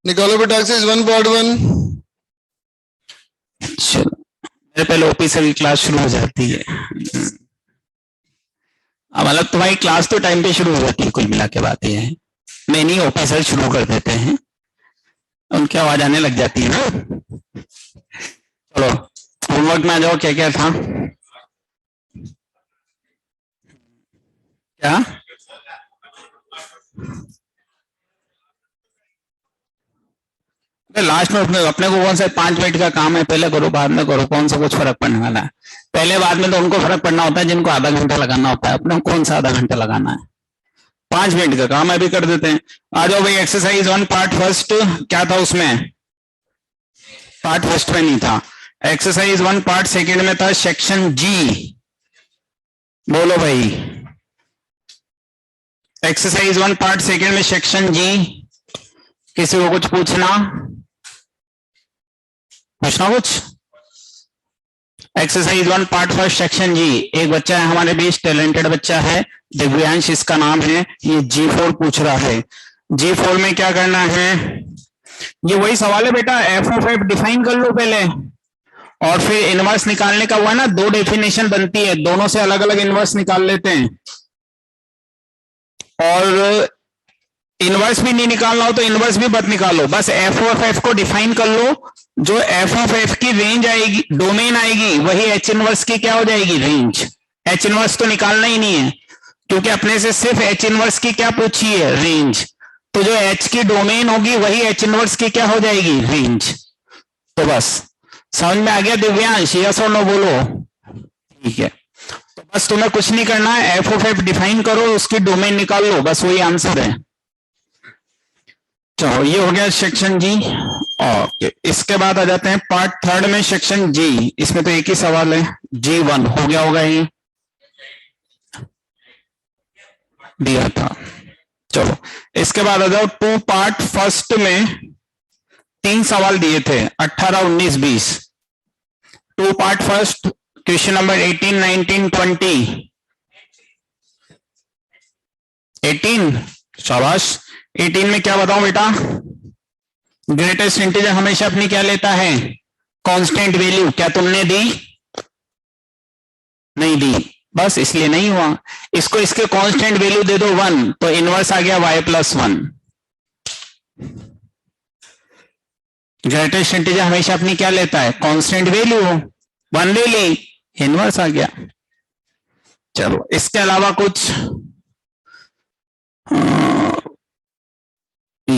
निकालो बेटा एक्सरसाइज 1.1। चलो मेरे पहले ओपी से भी क्लास शुरू हो जाती है। मतलब तुम्हारी क्लास तो टाइम पे शुरू हो जाती है, कुल मिला के बात ये है। मैं नहीं ओपी से शुरू कर देते हैं, उनकी आवाज आने लग जाती है ना। चलो होमवर्क में आ जाओ, क्या क्या था। क्या लास्ट में अपने को कौन सा 5 मिनट का काम है, पहले करो बाद में करो, कौन सा कुछ फर्क पड़ने वाला है। पहले बाद में तो उनको फर्क पड़ना होता है जिनको आधा घंटा लगाना होता है, अपने को कौन सा आधा घंटा लगाना है। 5 मिनट का काम है, अभी कर देते हैं। आ जाओ भाई, एक्सरसाइज 1 पार्ट फर्स्ट क्या था उसमें, पार्ट फर्स्ट में नहीं था। एक्सरसाइज 1 पार्ट सेकेंड में था सेक्शन जी। बोलो भाई, एक्सरसाइज 1 पार्ट सेकेंड में सेक्शन जी। किसी को कुछ पूछना कुछ। एक्सरसाइज 1 पार्ट फर्स्ट सेक्शन जी। एक बच्चा है हमारे बीच, टैलेंटेड बच्चा है, दिव्यांश इसका नाम है। ये G4 पूछ रहा है। G4 में क्या करना है, ये वही सवाल है बेटा, एफ ऑफ एफ डिफाइन कर लो पहले, और फिर इनवर्स निकालने का हुआ ना, 2 डेफिनेशन बनती है, दोनों से अलग अलग इनवर्स निकाल लेते हैं। और इनवर्स भी नहीं निकालना हो तो इनवर्स भी मत निकालो, बस एफ ऑफ एफ को डिफाइन कर लो। जो एफ ऑफ एफ की रेंज आएगी, डोमेन आएगी, वही एच इनवर्स की क्या हो जाएगी, रेंज। एच इनवर्स तो निकालना ही नहीं है, क्योंकि अपने से सिर्फ एच इनवर्स की क्या पूछी है, रेंज। तो जो एच की डोमेन होगी वही एच इनवर्स की क्या हो जाएगी, रेंज। तो बस समझ में आ गया दिव्यांश, यस और नो बोलो। ठीक है, तो बस तुम्हें कुछ नहीं करना है, एफ ऑफ एफ डिफाइन करो, उसकी डोमेन निकाल लो, बस वही आंसर है। चलो ये हो गया सेक्शन जी। ओके, इसके बाद आ जाते हैं पार्ट थर्ड में सेक्शन जी। इसमें तो एक ही सवाल है, G1 हो गया होगा, ये दिया था। चलो इसके बाद आ जाओ 2 पार्ट फर्स्ट में 3 सवाल दिए थे, 18, 19, 20। 2 पार्ट फर्स्ट, क्वेश्चन नंबर 18, 19, 20। 18, शाबाश। 18 में क्या बताऊं बेटा, ग्रेटेस्ट इंटीजर हमेशा अपनी क्या लेता है, कांस्टेंट वैल्यू। क्या तुमने दी, नहीं दी, बस इसलिए नहीं हुआ। इसको इसके कांस्टेंट वैल्यू दे दो 1, तो इनवर्स आ गया y+1। ग्रेटेस्ट इंटीजर हमेशा अपनी क्या लेता है, कांस्टेंट वैल्यू, 1 ले ली, इनवर्स आ गया। चलो इसके अलावा कुछ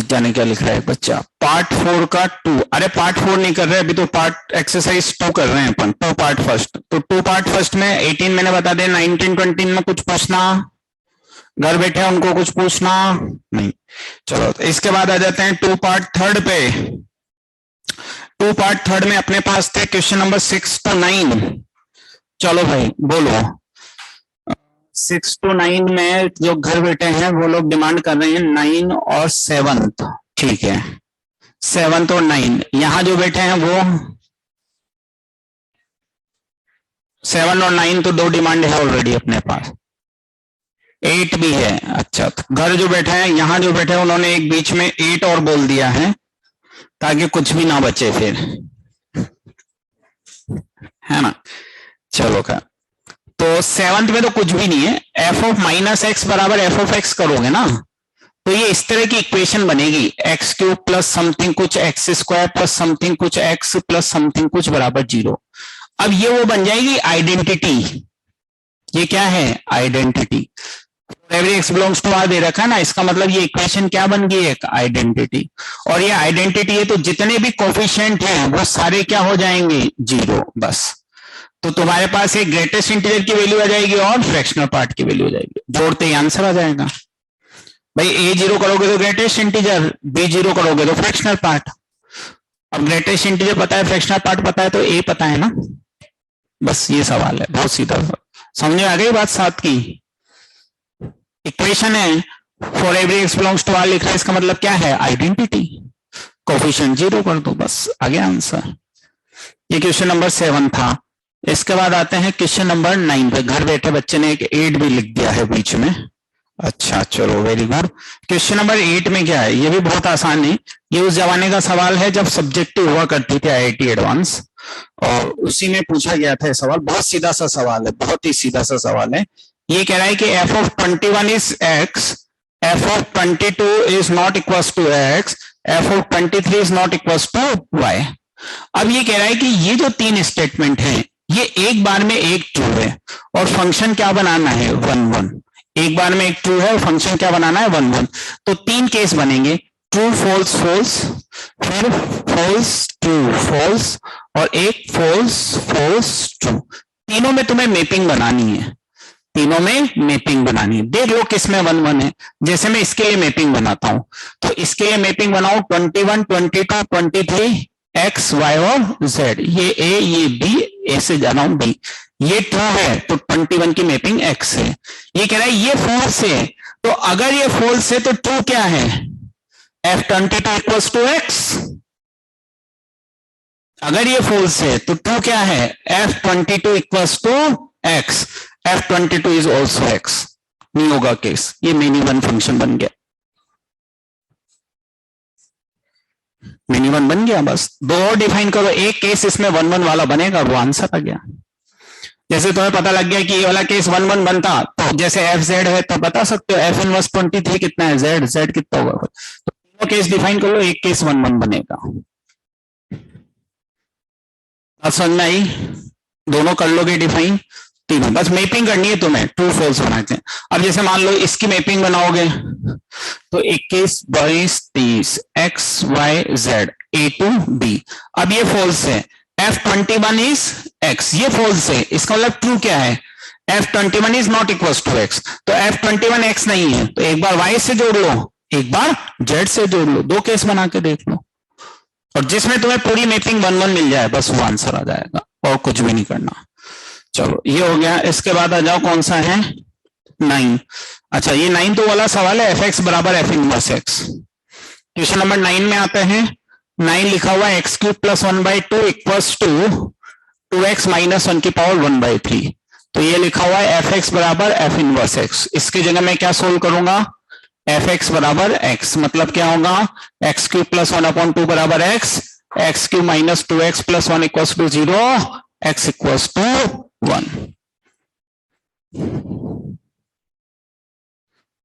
जाने क्या लिख रहा है बच्चा, पार्ट 4 का 2। अरे पार्ट 4 नहीं कर रहे, अभी तो पार्ट एक्सरसाइज 2 कर रहे हैं अपन। 2 पार्ट फर्स्ट, तो 2 पार्ट फर्स्ट में 18 मैंने बता दिया, 19, 20 में कुछ पूछना, घर बैठे उनको कुछ पूछना नहीं। चलो तो इसके बाद आ जाते हैं 2 पार्ट थर्ड पे। 2 पार्ट थर्ड में अपने पास थे क्वेश्चन नंबर 6 to 9। चलो भाई बोलो, 6 to 9 में जो घर बैठे हैं वो लोग डिमांड कर रहे हैं 9 और 7। ठीक है, 7 और 9। यहां जो बैठे हैं वो 7 और 9 तो 2 डिमांड है ऑलरेडी अपने पास, 8 भी है। अच्छा, तो घर जो बैठे हैं, यहां जो बैठे हैं, उन्होंने एक बीच में 8 और बोल दिया है, ताकि कुछ भी ना बचे फिर, है ना। चलो का, तो 7th में तो कुछ भी नहीं है, एफ ऑफ माइनस एक्स बराबर एफ ऑफ एक्स करोगे ना, तो ये इस तरह की इक्वेशन बनेगी, एक्स क्यूब प्लस समथिंग कुछ एक्स स्क्वायर प्लस समथिंग कुछ एक्स प्लस समथिंग कुछ बराबर 0। अब ये वो बन जाएगी आइडेंटिटी। ये क्या है, identity. Every x belongs to R दे रखा है ना, इसका मतलब ये इक्वेशन क्या बन गई, एक आइडेंटिटी। और ये आइडेंटिटी है तो जितने भी कोफिशिएंट हैं वो सारे क्या हो जाएंगे, 0। बस, तो तुम्हारे पास एक ग्रेटेस्ट इंटीजर की वैल्यू आ जाएगी और फ्रैक्शनल पार्ट की वैल्यू आ जाएगी, जोड़ते ही आंसर आ जाएगा। भाई ए 0 करोगे तो ग्रेटेस्ट इंटीजर, बी 0 करोगे तो फ्रैक्शनल पार्ट। अब ग्रेटेस्ट इंटीजर पता है, फ्रैक्शनल पार्ट पता है, तो ए पता है ना। बस ये सवाल है, बहुत सीधा। समझ में आ गई बात, 7 की इक्वेशन है, for every x belongs to R लिख रहा है, इसका मतलब क्या है, आइडेंटिटी। कोफिशिएंट 0 कर दो, बस आ गया आंसर। ये क्वेश्चन नंबर 7 था। इसके बाद आते हैं क्वेश्चन नंबर 9 पे। घर बैठे बच्चे ने एक 8 भी लिख दिया है बीच में, अच्छा चलो वेरी गुड। क्वेश्चन नंबर 8 में क्या है, ये भी बहुत आसान है। ये उस जमाने का सवाल है जब सब्जेक्टिव हुआ करती थी आईआईटी एडवांस, और उसी में पूछा गया था ये सवाल। बहुत सीधा सा सवाल है, बहुत ही सीधा सा सवाल है। ये कह रहा है कि f of 21 is x, f of 22 is not equal to x, f of 23 is not equal to y. अब ये कह रहा है कि ये जो तीन स्टेटमेंट हैं ये एक बार में एक ट्रू है, और फंक्शन क्या बनाना है, 1 1। एक बार में एक ट्रू है और फंक्शन क्या बनाना है, 1 1। तो तीन केस बनेंगे, ट्रू फॉल्स फॉल्स, फिर फॉल्स ट्रू फॉल्स, और एक फॉल्स फॉल्स ट्रू। तीनों में तुम्हें मैपिंग बनानी है, तीनों में मैपिंग बनानी है। देख लो किसमें 1 1 है। जैसे मैं इसके लिए मैपिंग बनाता हूं, तो इसके लिए मैपिंग बनाओ 21 22 23 एक्स वाई और जेड। ये ए ये बी, ए से जा रहा हूं बी। ये ट्रू है तो 21 की मैपिंग एक्स है। ये कह रहा है ये फॉल्स है, तो अगर ये फॉल्स है तो ट्रू क्या है, F22 इक्वल्स टू एक्स। अगर ये फॉल्स है तो ट्रू क्या है, F22 equals to x. F22 is also x, नहीं होगा केस। ये मेनी वन फंक्शन बन गया, मेनी वन बन गया। बस दो और डिफाइन करो, एक केस इसमें 1 1 वाला बनेगा, वो आंसर आ गया। जैसे तुम्हें पता लग गया कि ये वाला केस 1 1 बनता, तो जैसे एफ जेड है तो बता सकते हो एफ इनवर्स 23 कितना है, जेड जेड कितना होगा। तो तीनों केस डिफाइन कर लो, एक केस 1 1 बनेगा। बात समझ में आई? दोनों कर लोगे डिफाइन, तीनों। बस मैपिंग करनी है तुम्हें, ट्रू फॉल्स बना के। अब जैसे मान लो इसकी मैपिंग बनाओगे तो 21 22 30 x y z a to b. अब ये फॉल्स है, F21 इज एक्स, ये फॉल्स है। इसका मतलब ट्रू क्या है, F21 is not equal to x. तो F21 एक्स नहीं है, तो एक बार y से जोड़ लो, एक बार z से जोड़ लो, दो केस बना के देख लो, और जिसमें तुम्हें पूरी मैपिंग 1 1 मिल जाए बस वो आंसर आ जाएगा, और कुछ भी नहीं करना। चलो ये हो गया। इसके बाद आ जाओ, कौन सा है 9। अच्छा ये 9 तो वाला सवाल है, एफ एक्स बराबर f inverse x. Question number 9 में आते हैं। 9 लिखा हुआ है x cube plus 1/2 equals to 2x minus 1 की पावर 1/3। तो ये लिखा हुआ है एफ एक्स बराबर एफ इनवर्स एक्स। इसकी जगह मैं क्या सोल्व करूंगा, एफ एक्स बराबर एक्स, मतलब क्या होगा, एक्स क्यूब प्लस 1/2 बराबर x, x cube minus 2x plus 1 equals to 0, x equals to 1।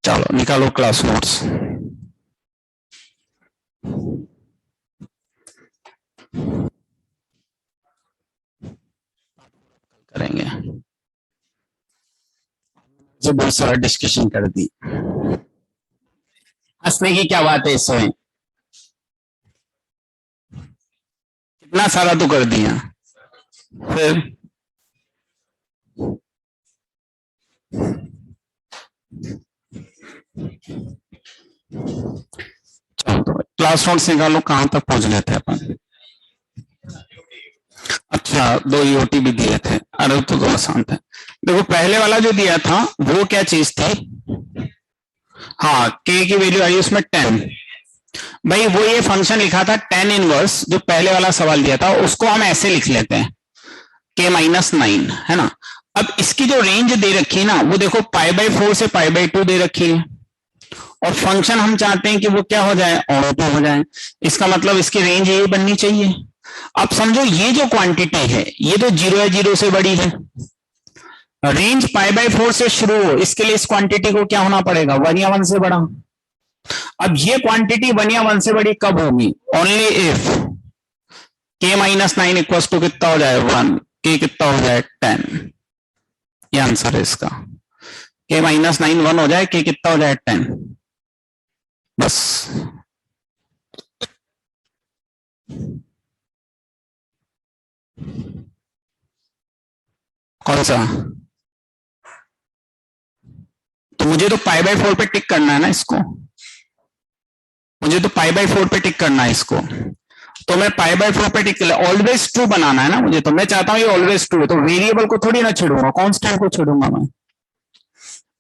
चलो निकालो क्लास नोट्स। करेंगे जो बहुत सारा डिस्कशन कर दी, हंसने की क्या बात है इसमें, कितना सारा तो कर दिया। फिर चलो तो क्लास नोट्स निकालो, कहां तक पहुंच गए थे अपन। अच्छा 2 ईओटी भी दिए थे, अरे तो आसान था। देखो पहले वाला जो दिया था वो क्या चीज थी, हाँ के की वैल्यू आई उसमें 10। भाई वो ये फंक्शन लिखा था tan इनवर्स, जो पहले वाला सवाल दिया था उसको हम ऐसे लिख लेते हैं k माइनस 9, है ना। अब इसकी जो रेंज दे रखी है ना, वो देखो π/4 से π/2 दे रखी है, और फंक्शन हम चाहते हैं कि वो क्या हो जाए, ऑटो हो जाए। इसका मतलब इसकी रेंज ये बननी चाहिए। अब समझो ये जो क्वांटिटी है ये तो 0 है, 0 से बड़ी है, रेंज π/4 से शुरू हो, इसके लिए इस क्वांटिटी को क्या होना पड़ेगा, 1 या 1 से बड़ा। अब ये क्वांटिटी 1 या 1 से बड़ी कब होगी, only if k minus 9 equal to कितना हो जाए 1, k कितना हो जाए 10। ये आंसर है इसका, k माइनस 9 1 हो जाए, k कितना हो जाए 10। बस कौन सा, तो मुझे तो π/4 पे टिक करना है ना इसको, मुझे तो π/4 पे टिक करना है इसको, तो मैं π/4 पे टिक, ऑलवेज ट्रू बनाना है ना मुझे, तो मैं चाहता हूं ये ऑलवेज ट्रू है, तो वेरिएबल को थोड़ी ना छेड़ूंगा, कांस्टेंट को छेड़ूंगा मैं।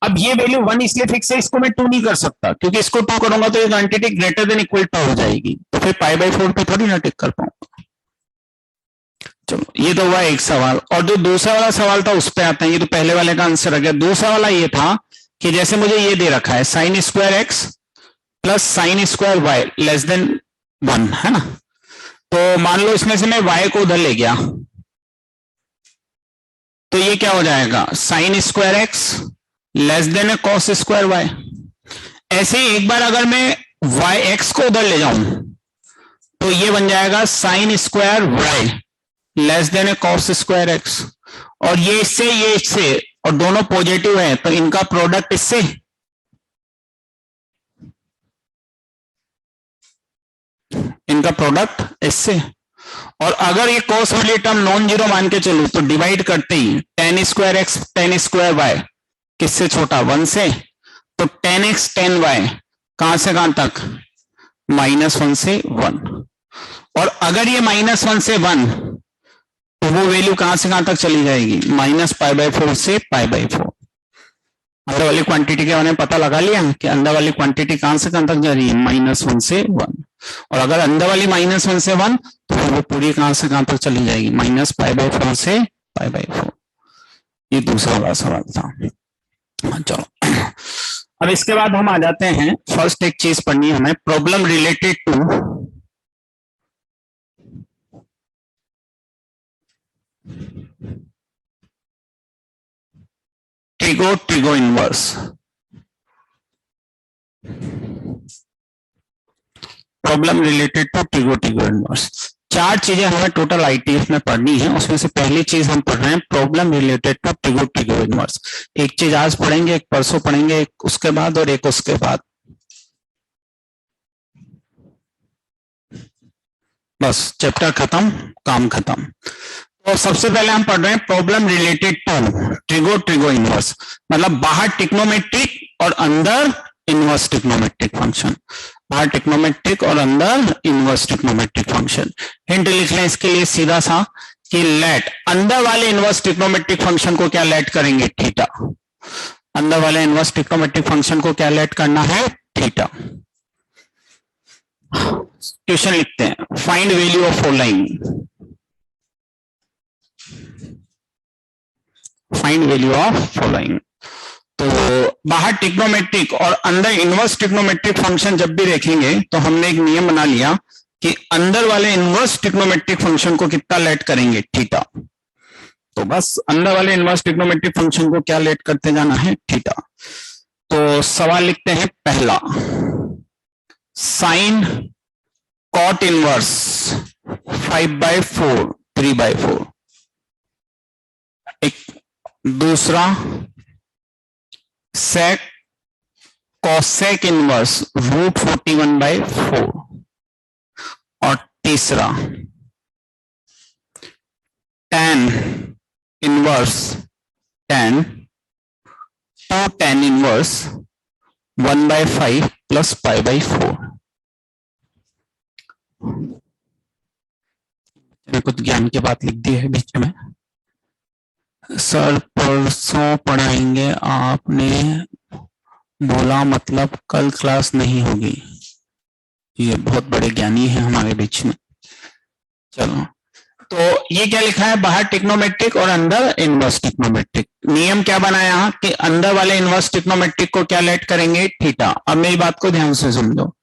अब ये वैल्यू 1 इसलिए फिक्स है, इसको मैं 2 नहीं कर सकता, क्योंकि इसको 2 करूंगा तो ये quantity greater than equal to हो जाएगी, तो फिर π/4 पे थोड़ी ना टिक कर पाऊंगा। चलो ये तो हुआ एक सवाल, और जो दूसरा वाला सवाल था उस पे आते हैं। ये तो पहले वाले का आंसर आ गया। दूसरा वाला ये था कि जैसे मुझे ये दे रखा है sine square x plus sine square y less than 1, है ना। तो मान लो इसमें से मैं y को उधर ले गया, तो ये क्या हो जाएगा, sine square x less than cos square y. ऐसे ही एक बार अगर मैं y x को उधर ले जाऊं तो ये बन जाएगा sine square y less than cos square x. और ये इससे और दोनों पॉजिटिव है तो इनका प्रोडक्ट इससे, इनका प्रोडक्ट इससे। और अगर ये कॉस वाली टर्म नॉन जीरो मान के चलूं तो डिवाइड करते ही ten square x ten square y किससे छोटा, 1 से। तो टेन एक्स टेन वाई कहां से कहां तक, -1 से 1। और अगर ये -1 से 1 तो वो वैल्यू कहां से कहां तक चली जाएगी, -π/4 से π/4। अंदर वाली क्वांटिटी के बारे में पता लगा लिया कि अंदर वाली क्वांटिटी कहां से कहां तक जा रही है, -1 से 1। और अगर अंदर वाली -1 से 1 तो वो पूरी कहां से कहां तक चली जाएगी, -π/4 से π/4। ये दूसरा वाला सवाल था। चलो अब इसके बाद हम आ जाते हैं, फर्स्ट एक चीज पढ़नी है हमें, problem related to trigo inverse. Problem related to trigo inverse. 4 चीजें हमें टोटल आईटीएफ में पढ़नी है, उसमें से पहली चीज हम पढ़ रहे हैं problem related to trigo inverse. एक चीज आज पढ़ेंगे, एक परसों पढ़ेंगे, एक उसके बाद और एक उसके बाद, बस चैप्टर खत्म, काम खत्म। तो सबसे पहले हम पढ़ रहे हैं problem related to trigo inverse, मतलब बाहर टिक्नोमेट्रिक और अंदर इनवर्स टिक्नोमेट्रिक फंक्शन। बाहर टिक्नोमेट्रिक और अंदर इनवर्स टिक्नोमेट्रिक फंक्शन। हिंट लिख लें इसके लिए सीधा सा कि लेट अंदर वाले इनवर्स टिक्नोमेट्रिक फंक्शन को क्या लेट करेंगे, थीटा। अंदर वाले इनवर्स टिक्नोमेट्रिक फंक्शन को क्या लेट करना है, थीटा। क्वेश्चन लिखते हैं, find value of following, find value of following. तो बाहर टिक्नोमेट्रिक और अंदर इनवर्स टिक्नोमेट्रिक फंक्शन जब भी देखेंगे तो हमने एक नियम बना लिया कि अंदर वाले इनवर्स टिक्नोमेट्रिक फंक्शन को कितना लेट करेंगे, थीटा। तो बस अंदर वाले इनवर्स टिक्नोमेट्रिक फंक्शन को क्या लेट करते जाना है, थीटा। तो सवाल लिखते हैं पहला, साइन कॉट इनवर्स 5/4 3/4। एक दूसरा, सेक कॉसेक इनवर्स √41/4। और तीसरा, tan inverse tan inverse 1/5 plus π/4। कुछ ज्ञान की बात लिख दी है बीच में, सर परसों पढ़ाएंगे, आपने बोला मतलब कल क्लास नहीं होगी। ये बहुत बड़े ज्ञानी है हमारे बीच में। चलो, तो ये क्या लिखा है, बाहर टिक्नोमेट्रिक और अंदर इनवर्स टिक्नोमेट्रिक। नियम क्या बनाया कि अंदर वाले इनवर्स टिक्नोमेट्रिक को क्या लेट करेंगे, थीटा। अब मेरी बात को ध्यान से समझो,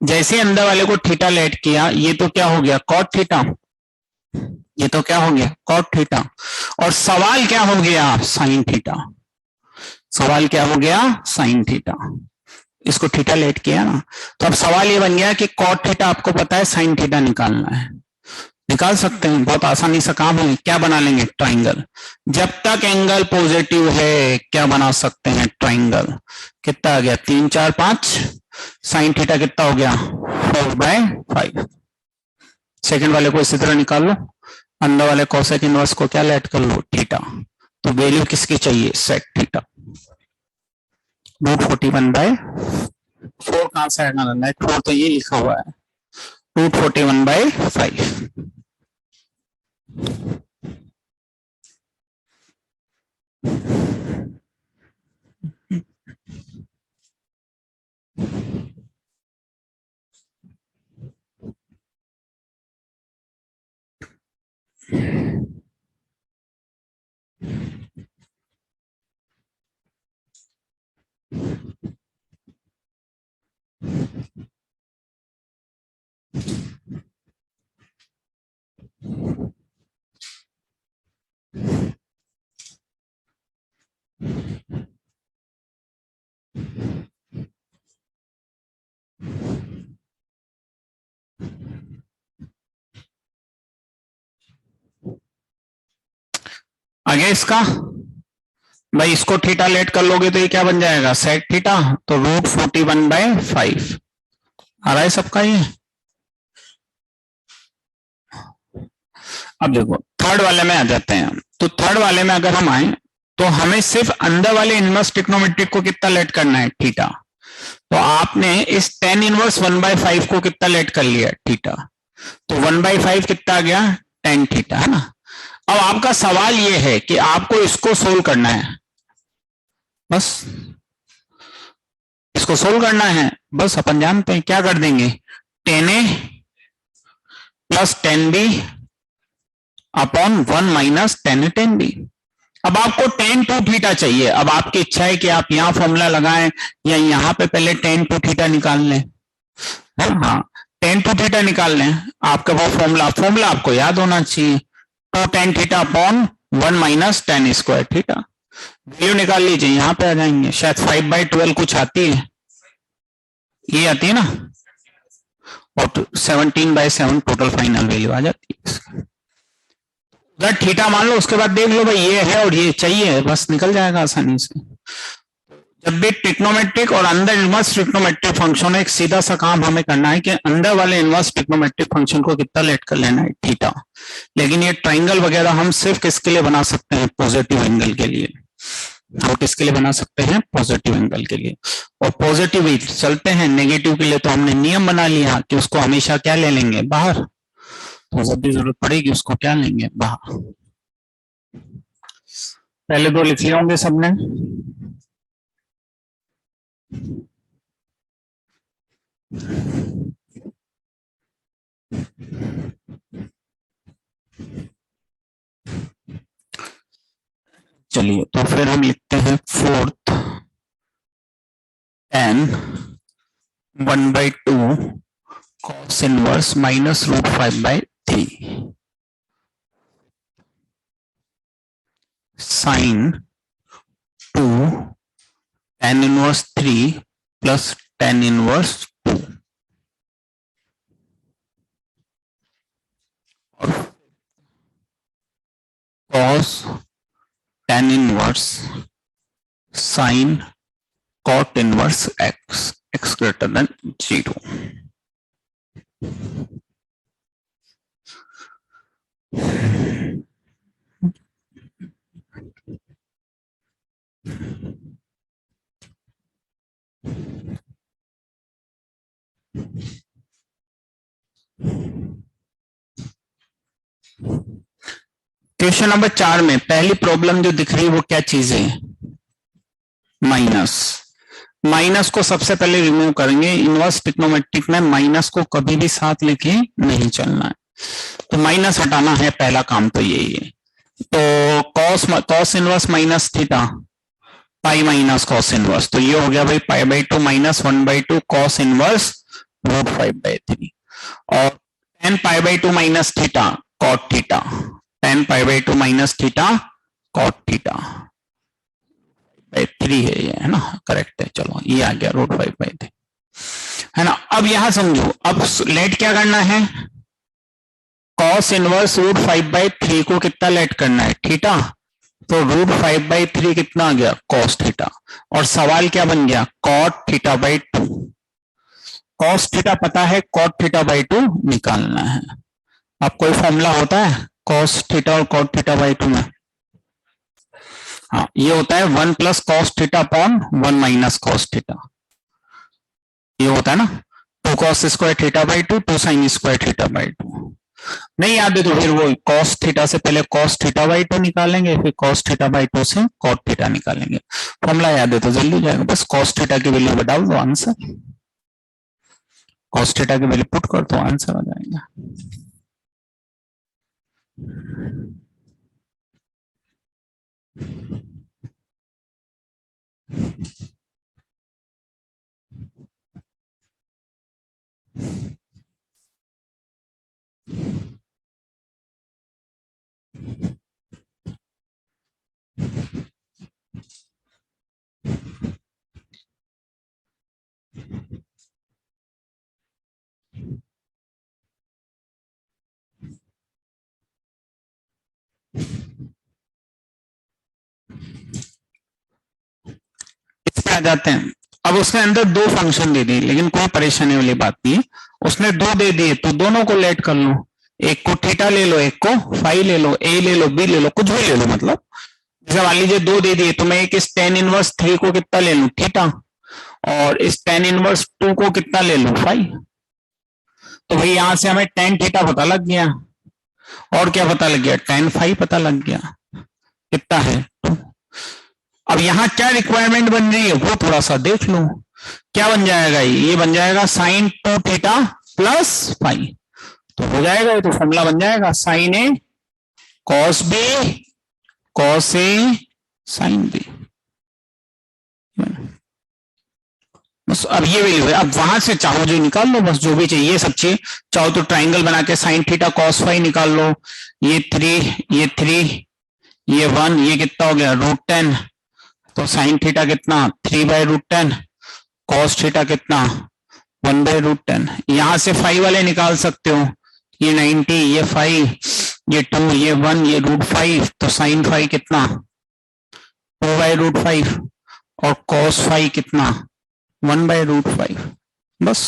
जैसे अंदर वाले को थीटा लेट किया, ये तो क्या हो गया, कॉट थीटा। ये तो क्या हो गया, कॉट थीटा। और सवाल क्या हो गया, साइन थीटा। सवाल क्या हो गया, साइन थीटा। इसको थीटा लेट किया ना, तो अब सवाल ये बन गया कि कॉट थीटा आपको पता है, साइन थीटा निकालना है। निकाल सकते हैं, बहुत आसानी से काम है। क्या बना लेंगे, ट्राइंगल। जब तक एंगल पॉजिटिव है क्या बना सकते हैं, ट्राइंगल। कितना आ गया, 3 4 5। साइन थीटा कितना हो गया, 4/5। सेकंड वाले को इसी तरह निकाल लो, अंदर वाले कोसेक इनवर्स को क्या लेट कर लो, थीटा। तो वैल्यू किसकी चाहिए, सेक थीटा। √41/4 कहां से आएगा, नेट 4 तो ये लिखा हुआ है, √41/5। आगे इसका भाई, इसको थीटा लेट कर लोगे तो ये क्या बन जाएगा, सेक थीटा, तो √41/5 आ रहा है सबका ये। अब देखो थर्ड वाले में आ जाते हैं। तो थर्ड वाले में अगर हम आए तो हमें सिर्फ अंदर वाले इनवर्स ट्रिग्नोमेट्रिक को कितना लेट करना है, थीटा। तो आपने इस tan इनवर्स 1/5 को कितना लेट कर लिया, थीटा। तो 1/5 कितना आ गया, tan थीटा, है ना। अब आपका सवाल ये है कि आपको इसको सोल्व करना है, बस इसको सोल्व करना है। बस अपन जानते हैं क्या कर देंगे, tan A plus tan B upon 1 minus tan A tan B। अब आपको tan 2 थीटा चाहिए। अब आपकी इच्छा है कि आप यहां फॉर्मूला लगाएं या यहां पे पहले tan 2 थीटा निकाल लें। हाँ, tan 2 थीटा निकाल लें। आपका वो फॉर्मूला आपको याद होना चाहिए, 2 tan theta upon 1 minus tan square theta. Value निकाल लीजिए, यहां पे आ जाएंगे। शायद 5/12 कुछ आती है, ये आती है ना, और 17/7 टोटल फाइनल वैल्यू आ जाती है। उधर थीटा मान लो, उसके बाद देख लो भाई ये है और ये चाहिए, बस निकल जाएगा आसानी से। जब भी ट्रिग्नोमेट्रिक और अंदर इनवर्स ट्रिग्नोमेट्रिक फंक्शन है, एक सीधा सा काम हमें करना है कि अंदर वाले इनवर्स ट्रिग्नोमेट्रिक फंक्शन को कितना लेट कर लेना है, थीटा। लेकिन ये ट्राइंगल वगैरह हम सिर्फ किसके लिए बना सकते हैं, पॉजिटिव एंगल के लिए। हम किसके लिए बना सकते हैं, पॉजिटिव एंगल के लिए। और पॉजिटिव ही चलते हैं, नेगेटिव के लिए तो हमने नियम बना लिया कि उसको हमेशा क्या ले लेंगे, बाहर। तो जब भी जरूरत पड़ेगी उसको क्या लेंगे, बाहर। पहले दो लिख लिए होंगे सबने। चलिए तो फिर हम लिखते हैं fourth tan 1/2 cos inverse minus √5/3 sin 2 tan inverse 3 plus tan inverse 2 और cos tan inverse sin cot inverse x greater than 0। Question number 4 में पहली प्रॉब्लम जो दिख रही है वो क्या चीज है, माइनस। माइनस को सबसे पहले रिमूव करेंगे। इनवर्स ट्रिग्नोमेट्रिक में माइनस को कभी भी साथ लेके नहीं चलना है, तो माइनस हटाना है, पहला काम तो यही है। तो cos inverse minus theta, pi minus cos inverse, तो ये हो गया भाई π/2 माइनस 1/2 कॉस इनवर्स √5/3। और tan π/2 minus theta cot theta, tan π/2 minus theta cot theta 3 है ये, है ना, करेक्ट है। चलो ये आ गया √5/3, है ना। अब यहां समझो, अब लेट क्या करना है, कॉस इनवर्स √5/3 को कितना लेट करना है, थीटा। तो √5/3 कितना आ गया, कॉस थीटा। और सवाल क्या बन गया, कॉट थीटा/2। कॉस थीटा पता है, कॉट थीटा/2 निकालना है। अब कोई फॉर्मूला होता है कॉस थीटा और कॉट थीटा/2 में, हाँ ये होता है 1 plus cos theta upon 1 minus cos theta, ये होता है ना। 2 कॉस स्क्वायर थीटा/2, 2 साइन स्क्वायर थीटा/2। नहीं याद है तो फिर वो कॉस थीटा से पहले कॉस थीटा/2 निकालेंगे, फिर कॉस थीटा/2 से कॉट थीटा निकालेंगे। फॉर्मूला याद है तो जल्दी हो जाएगा, बस कॉस थीटा की वैल्यू डाल दो, आंसर। कॉस थीटा की वैल्यू पुट कर दो, आंसर आ जाएगा। पे आ जाते हैं। अब उसने अंदर दो फंक्शन दे दिए, लेकिन कोई परेशानी वाली बात नहीं है। उसने दो दे दिए तो दोनों को लेट कर लो, एक को थीटा ले लो, एक को फाई ले लो, ए ले लो, बी ले लो, कुछ भी ले लो। मतलब जैसे मान लीजिए दो दे दिए तो मैं एक इस टेन इनवर्स थ्री को कितना ले लूं, थीटा, और इस टेन इनवर्स टू को कितना ले लूं, फाई। तो भाई यहां से हमें टेन थीटा पता लग गया, और क्या पता लग गया, टेन फाई पता लग गया, कितना है। अब यहां क्या रिक्वायरमेंट बन रही है वो थोड़ा सा देख लो। क्या बन जाएगा, ये बन जाएगा sine two theta plus phi. तो हो जाएगा, ये तो फॉर्मूला बन जाएगा, sine A cos B cos A sine B. बस अब ये वैल्यू है। अब वहां से चाहो जो निकाल लो, बस जो भी चाहिए सब चीज। चाहो तो ट्राइंगल बना के साइन थीटा कॉस फाई निकाल लो। ये थ्री, ये थ्री, ये वन, ये कितना हो गया, √10। तो साइन थीटा कितना, 3/√10, कॉस थीटा कितना, 1/√10। यहां से फाइव वाले निकाल सकते हो, ये 90, ये 5, ये 2, ये 1, ये √5। तो साइन फाइव कितना, 2/√5, और कॉस फाइव कितना, 1/√5। बस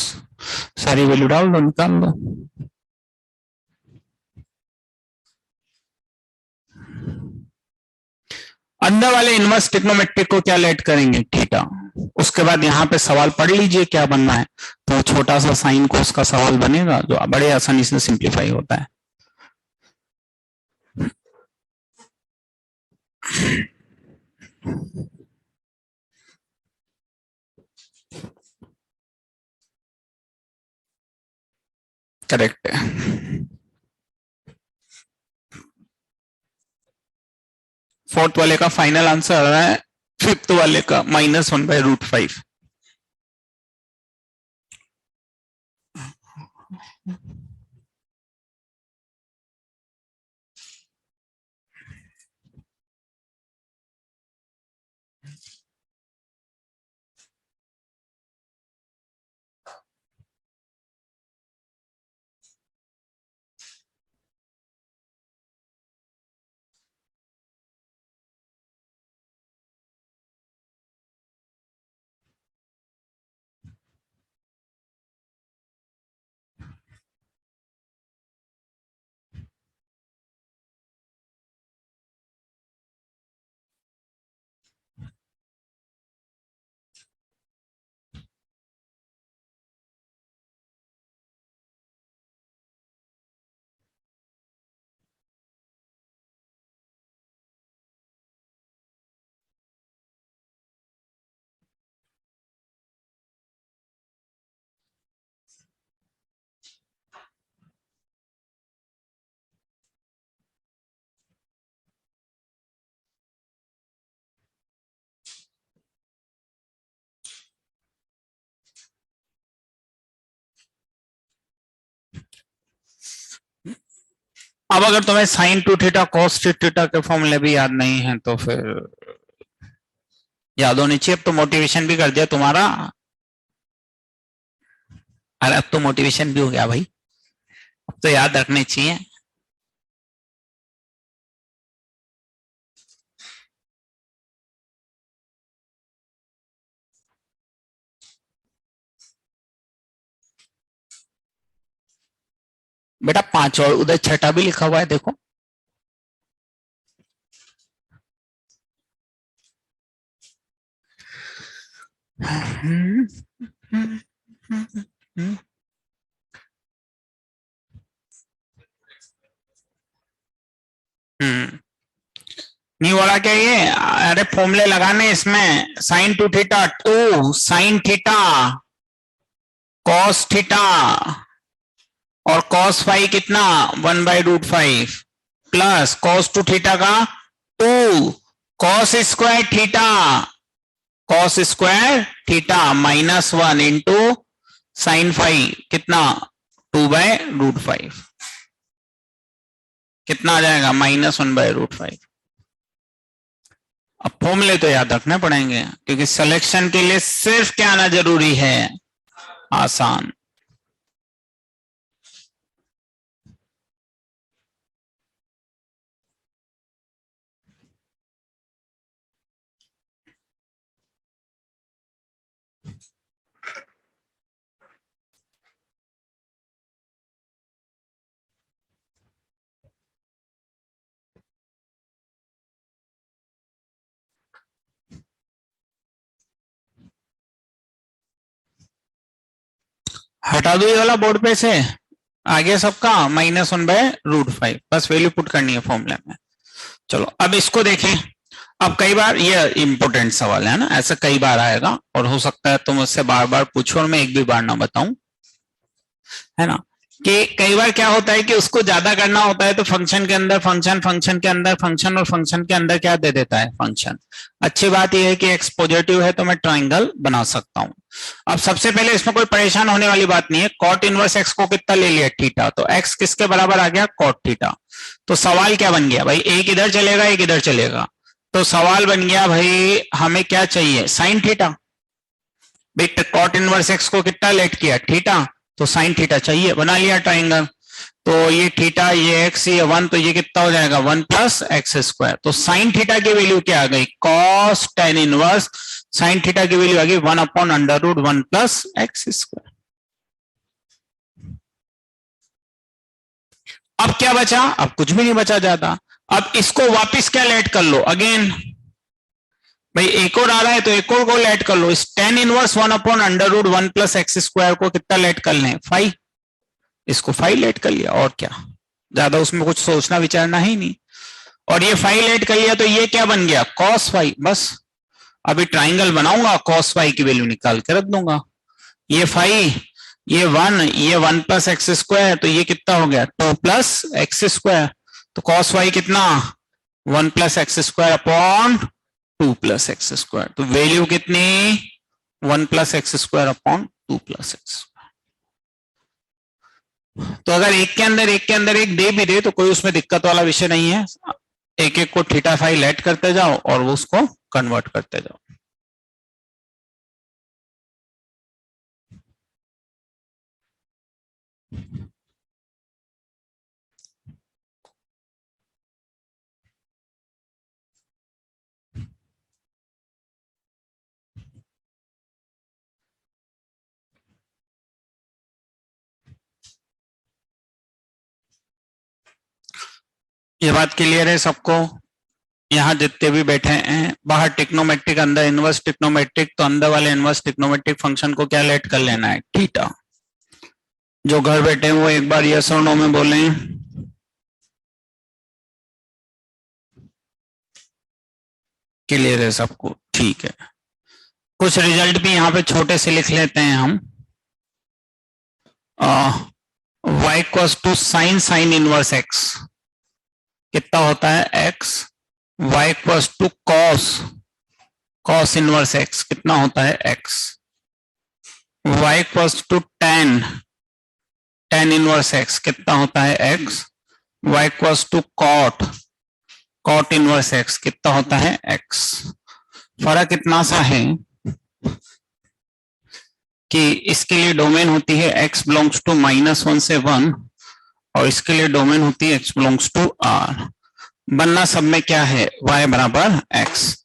सारी वैल्यू डाल दो, निकाल लो। अंदर वाले इनवर्स ट्रिग्नोमेट्रिक को क्या लेट करेंगे, थीटा। उसके बाद यहाँ पे सवाल पढ़ लीजिए क्या बनना है। तो छोटा सा साइन कोस का सवाल बनेगा जो बड़े आसानी से सिंप्लीफाई होता है। करेक्ट है। फोर्थ वाले का फाइनल आंसर आ रहा है, फिफ्थ वाले का -1/√5। अब अगर तुम्हें sign two theta cos theta के फॉर्मूले भी याद नहीं है तो फिर याद होनी चाहिए। अब तो मोटिवेशन भी कर दिया तुम्हारा। अरे अब तो मोटिवेशन भी हो गया भाई, अब तो याद रखने चाहिए। बेटा 5 और उधर छठा भी लिखा हुआ है देखो। नहीं हो रहा क्या ये, अरे फॉर्मूले लगाने इसमें, sign two theta 2 sine theta cos theta, और कॉस फाइव कितना 1/√5, प्लस कॉस टू थीटा का 2 cos square theta, cos square theta -1 into sine five कितना 2/√5, कितना आ जाएगा -1/√5। अब फॉर्मूले तो याद रखने पड़ेंगे क्योंकि सिलेक्शन के लिए सिर्फ क्या आना जरूरी है, आसान। हटा दो ये वाला बोर्ड पे से, आगे सबका -1/√5, बस वैल्यू पुट करनी है फॉर्मूले में। चलो अब इसको देखें। अब कई बार ये इंपॉर्टेंट सवाल है ना, ऐसा कई बार आएगा और हो सकता है तुम मुझसे बार बार पूछो और मैं एक भी बार ना बताऊं, है ना, कि कई बार क्या होता है कि उसको ज्यादा करना होता है तो फंक्शन के अंदर फंक्शन, फंक्शन के अंदर फंक्शन और फंक्शन के अंदर क्या दे देता है, फंक्शन। अच्छी बात यह है कि एक्स पॉजिटिव है तो मैं ट्राइंगल बना सकता हूं। अब सबसे पहले इसमें कोई परेशान होने वाली बात नहीं है। कॉट इनवर्स एक्स को कितना ले लिया, थीटा, तो एक्स किसके बराबर आ गया, कॉट थीटा। तो सवाल क्या बन गया भाई, एक इधर चलेगा एक इधर चलेगा, तो सवाल बन गया भाई हमें क्या चाहिए, साइन थीटा। भाई कॉट इनवर्स एक्स को कितना लेट किया, थीटा, तो साइन थीटा चाहिए, बना लिया ट्राइंगल। तो ये थीटा, ये एक्स, ये 1, तो ये कितना हो जाएगा 1 + x²। तो साइन थीटा की वैल्यू क्या आ गई, cos tan inverse sine theta की वैल्यू आ गई 1/√1 + x²। अब क्या बचा, अब कुछ भी नहीं बचा ज्यादा। अब इसको वापस क्या लेट कर लो, अगेन भाई एक और आ रहा है तो एक और को लेट कर लो। इस tan इनवर्स 1/√1 + x² को कितना लेट कर लें, 5। इसको 5 लेट कर लिया, और क्या, ज्यादा उसमें कुछ सोचना विचारना ही नहीं। और ये 5 लेट कर लिया तो ये क्या बन गया, cos 5। बस अभी ट्राइंगल बनाऊंगा, cos 5 की वैल्यू निकाल के रख दूंगा। ये 5, ये 1, ये 1 + x², तो ये कितना हो गया 2 + x²। तो cos 5 कितना 1 + x² 2 + x²। तो वैल्यू कितनी 1 + x² 2 + x²। तो अगर एक के अंदर एक दे भी दे तो कोई उसमें दिक्कत वाला विषय नहीं है। एक एक को थीटा 5 लेट करते जाओ और वो उसको कन्वर्ट करते जाओ। ये बात क्लियर है सबको, यहाँ जितने भी बैठे हैं, बाहर टिक्नोमेट्रिक अंदर इनवर्स टिक्नोमेट्रिक, तो अंदर वाले इनवर्स टिक्नोमेट्रिक फंक्शन को क्या लेट कर लेना है, थीटा। जो घर बैठे हैं वो एक बार यस और नो में बोले। क्लियर है सबको, ठीक है। कुछ रिजल्ट भी यहाँ पे छोटे से लिख लेते हैं हम। y = sin इनवर्स x कितना होता है x, y = cos inverse x कितना होता है x, y = tan inverse x कितना होता है x, y = cot inverse x कितना होता है x। फर्क इतना सा है कि इसके लिए डोमेन होती है x बिलोंग्स टू -1 से 1 और इसके लिए डोमेन होती है x बिलोंग्स टू r। बनना सब में क्या है, y बराबर x।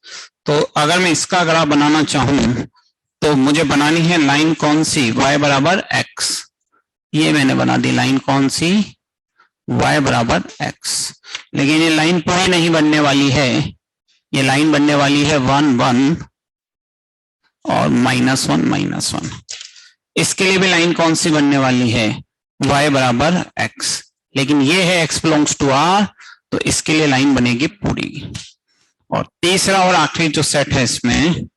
तो अगर मैं इसका ग्राफ बनाना चाहूं तो मुझे बनानी है लाइन कौन सी, y बराबर x। ये मैंने बना दी लाइन कौन सी, y बराबर x। लेकिन ये लाइन पूरी नहीं बनने वाली है, ये लाइन बनने वाली है 1 1 और -1 -1। इसके लिए भी लाइन कौन सी बनने वाली है, y बराबर x। लेकिन ये है x बिलोंग्स टू r, तो इसके लिए लाइन बनेगी पूरी। और तीसरा और आखिरी जो सेट है इसमें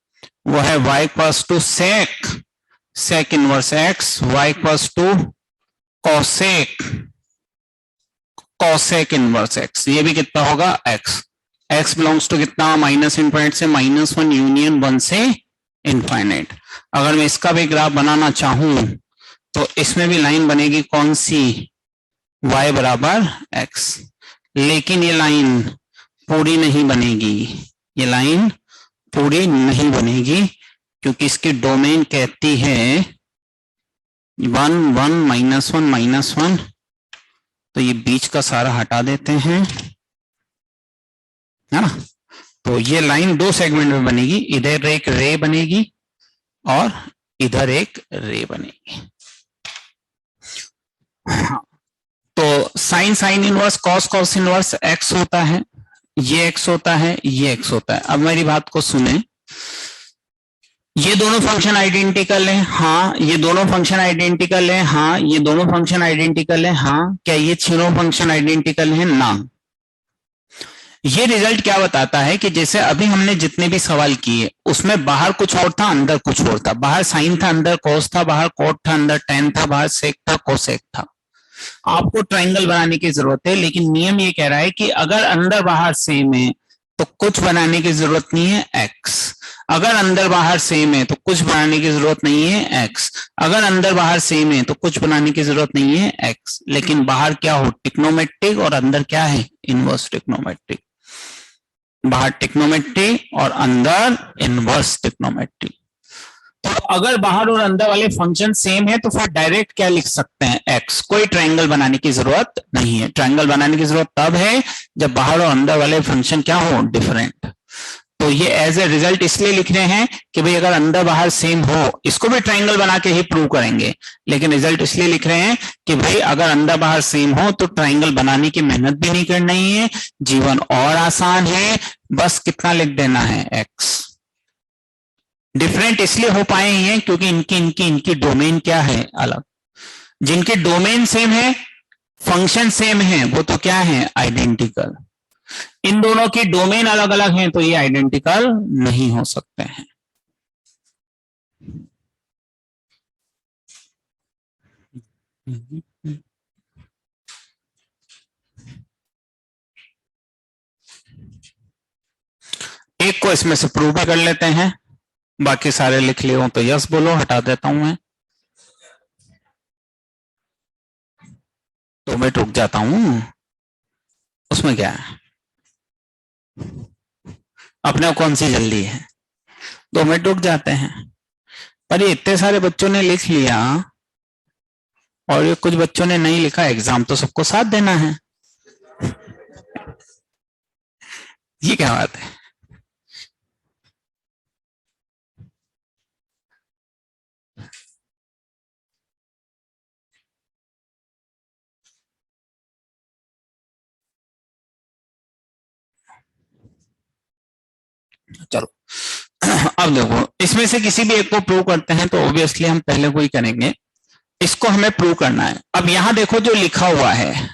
वो है y = sec inverse x, y = cosec inverse x। ये भी कितना होगा x बिलोंग्स टू कितना, -∞ से -1 यूनियन 1 से इनफाइनाइट। अगर मैं इसका भी ग्राफ बनाना चाहूं तो इसमें भी लाइन बनेगी कौन सी, y बराबर x। लेकिन ये लाइन पूरी नहीं बनेगी, ये लाइन पूरी नहीं बनेगी क्योंकि इसकी डोमेन कहती है 1 1 -1 -1। तो ये बीच का सारा हटा देते हैं, है ना। तो ये लाइन 2 सेगमेंट में बनेगी, इधर एक रे बनेगी और इधर एक रे बनेगी। तो sine inverse cos inverse x होता है, ये x होता है, ये x होता है। अब मेरी बात को सुने, ये दोनों फंक्शन आइडेंटिकल हैं, हाँ ये दोनों फंक्शन आइडेंटिकल हैं, हाँ ये दोनों फंक्शन आइडेंटिकल हैं, हाँ क्या ये तीनों फंक्शन आइडेंटिकल हैं ना। ये रिजल्ट क्या बताता है कि जैसे अभी हमने जितने भी सवाल किए उसमें बाहर कुछ और था अंदर कुछ और था, बाहर साइन था अंदर कॉस था, बाहर कॉट था अंदर टेन था, बाहर सेक था कोसेक था। आपको ट्रायंगल बनाने की जरूरत है, लेकिन नियम ये कह रहा है कि अगर अंदर बाहर सेम है तो कुछ बनाने की जरूरत नहीं है एक्स, अगर अंदर बाहर सेम है तो कुछ बनाने की जरूरत नहीं है एक्स, अगर अंदर बाहर सेम है तो कुछ बनाने की जरूरत नहीं है एक्स, लेकिन बाहर क्या हो ट्रिग्नोमेट्रिक और अंदर क्या है इनवर्स ट्रिग्नोमेट्रिक, बाहर ट्रिग्नोमेट्री और अंदर इनवर्स ट्रिग्नोमेट्री। तो अगर बाहर और अंदर वाले फंक्शन सेम है तो फिर डायरेक्ट क्या लिख सकते हैं एक्स, कोई ट्रायंगल बनाने की जरूरत नहीं है। ट्रायंगल बनाने की जरूरत तब है जब बाहर और अंदर वाले फंक्शन क्या हो डिफरेंट। तो ये एज ए रिजल्ट इसलिए लिख रहे हैं कि भाई अगर अंदर बाहर सेम हो, इसको भी ट्रायंगल बना के ही प्रूव करेंगे, लेकिन रिजल्ट इसलिए लिख रहे हैं कि भाई अगर अंदर बाहर सेम हो तो ट्रायंगल बनाने की मेहनत भी नहीं करनी है, जीवन और आसान है, बस कितना लिख देना है एक्स। डिफरेंट इसलिए हो पाए हैं क्योंकि इनकी डोमेन क्या है अलग, जिनके डोमेन सेम है फंक्शन सेम है वो तो क्या है आइडेंटिकल, इन दोनों की डोमेन अलग अलग हैं तो ये आइडेंटिकल नहीं हो सकते हैं। एक को इसमें से प्रूव भी कर लेते हैं, बाकी सारे लिख लिए हो तो यस बोलो, हटा देता हूं मैं, तो मैं रुक जाता हूं, उसमें क्या है अपने कौन सी जल्दी है, 2 मिनट रुक जाते हैं। पर ये इतने सारे बच्चों ने लिख लिया और ये कुछ बच्चों ने नहीं लिखा, एग्जाम तो सबको साथ देना है, ये क्या बात है। चलो अब देखो इसमें से किसी भी एक को प्रूव करते हैं तो ऑब्वियसली हम पहले को ही करेंगे, इसको हमें प्रूव करना है। अब यहां देखो जो लिखा हुआ है,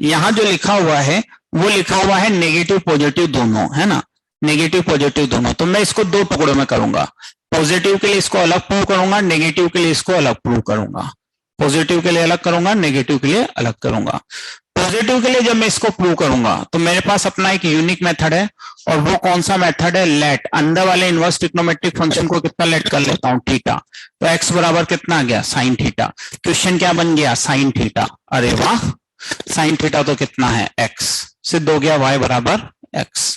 यहां जो लिखा हुआ है वो लिखा हुआ है नेगेटिव पॉजिटिव दोनों, है ना, नेगेटिव पॉजिटिव दोनों, तो मैं इसको 2 टुकड़ों में करूंगा, पॉजिटिव के लिए इसको अलग प्रूव करूंगा, नेगेटिव के लिए इसको अलग प्रूव करूंगा, पॉजिटिव के लिए अलग करूंगा, नेगेटिव के लिए अलग करूंगा। पॉजिटिव के लिए जब मैं इसको प्रूव करूंगा तो मेरे पास अपना एक यूनिक मेथड है, और वो कौन सा मेथड है, लेट, अंदर वाले इनवर्स ट्रिग्नोमेट्रिक फंक्शन को कितना लेट कर लेता हूं थीटा, तो एक्स बराबर कितना आ गया साइन थीटा, क्वेश्चन क्या बन गया साइन थीटा, अरे वाह साइन थीटा तो कितना है एक्स, सिद्ध हो गया y बराबर एक्स।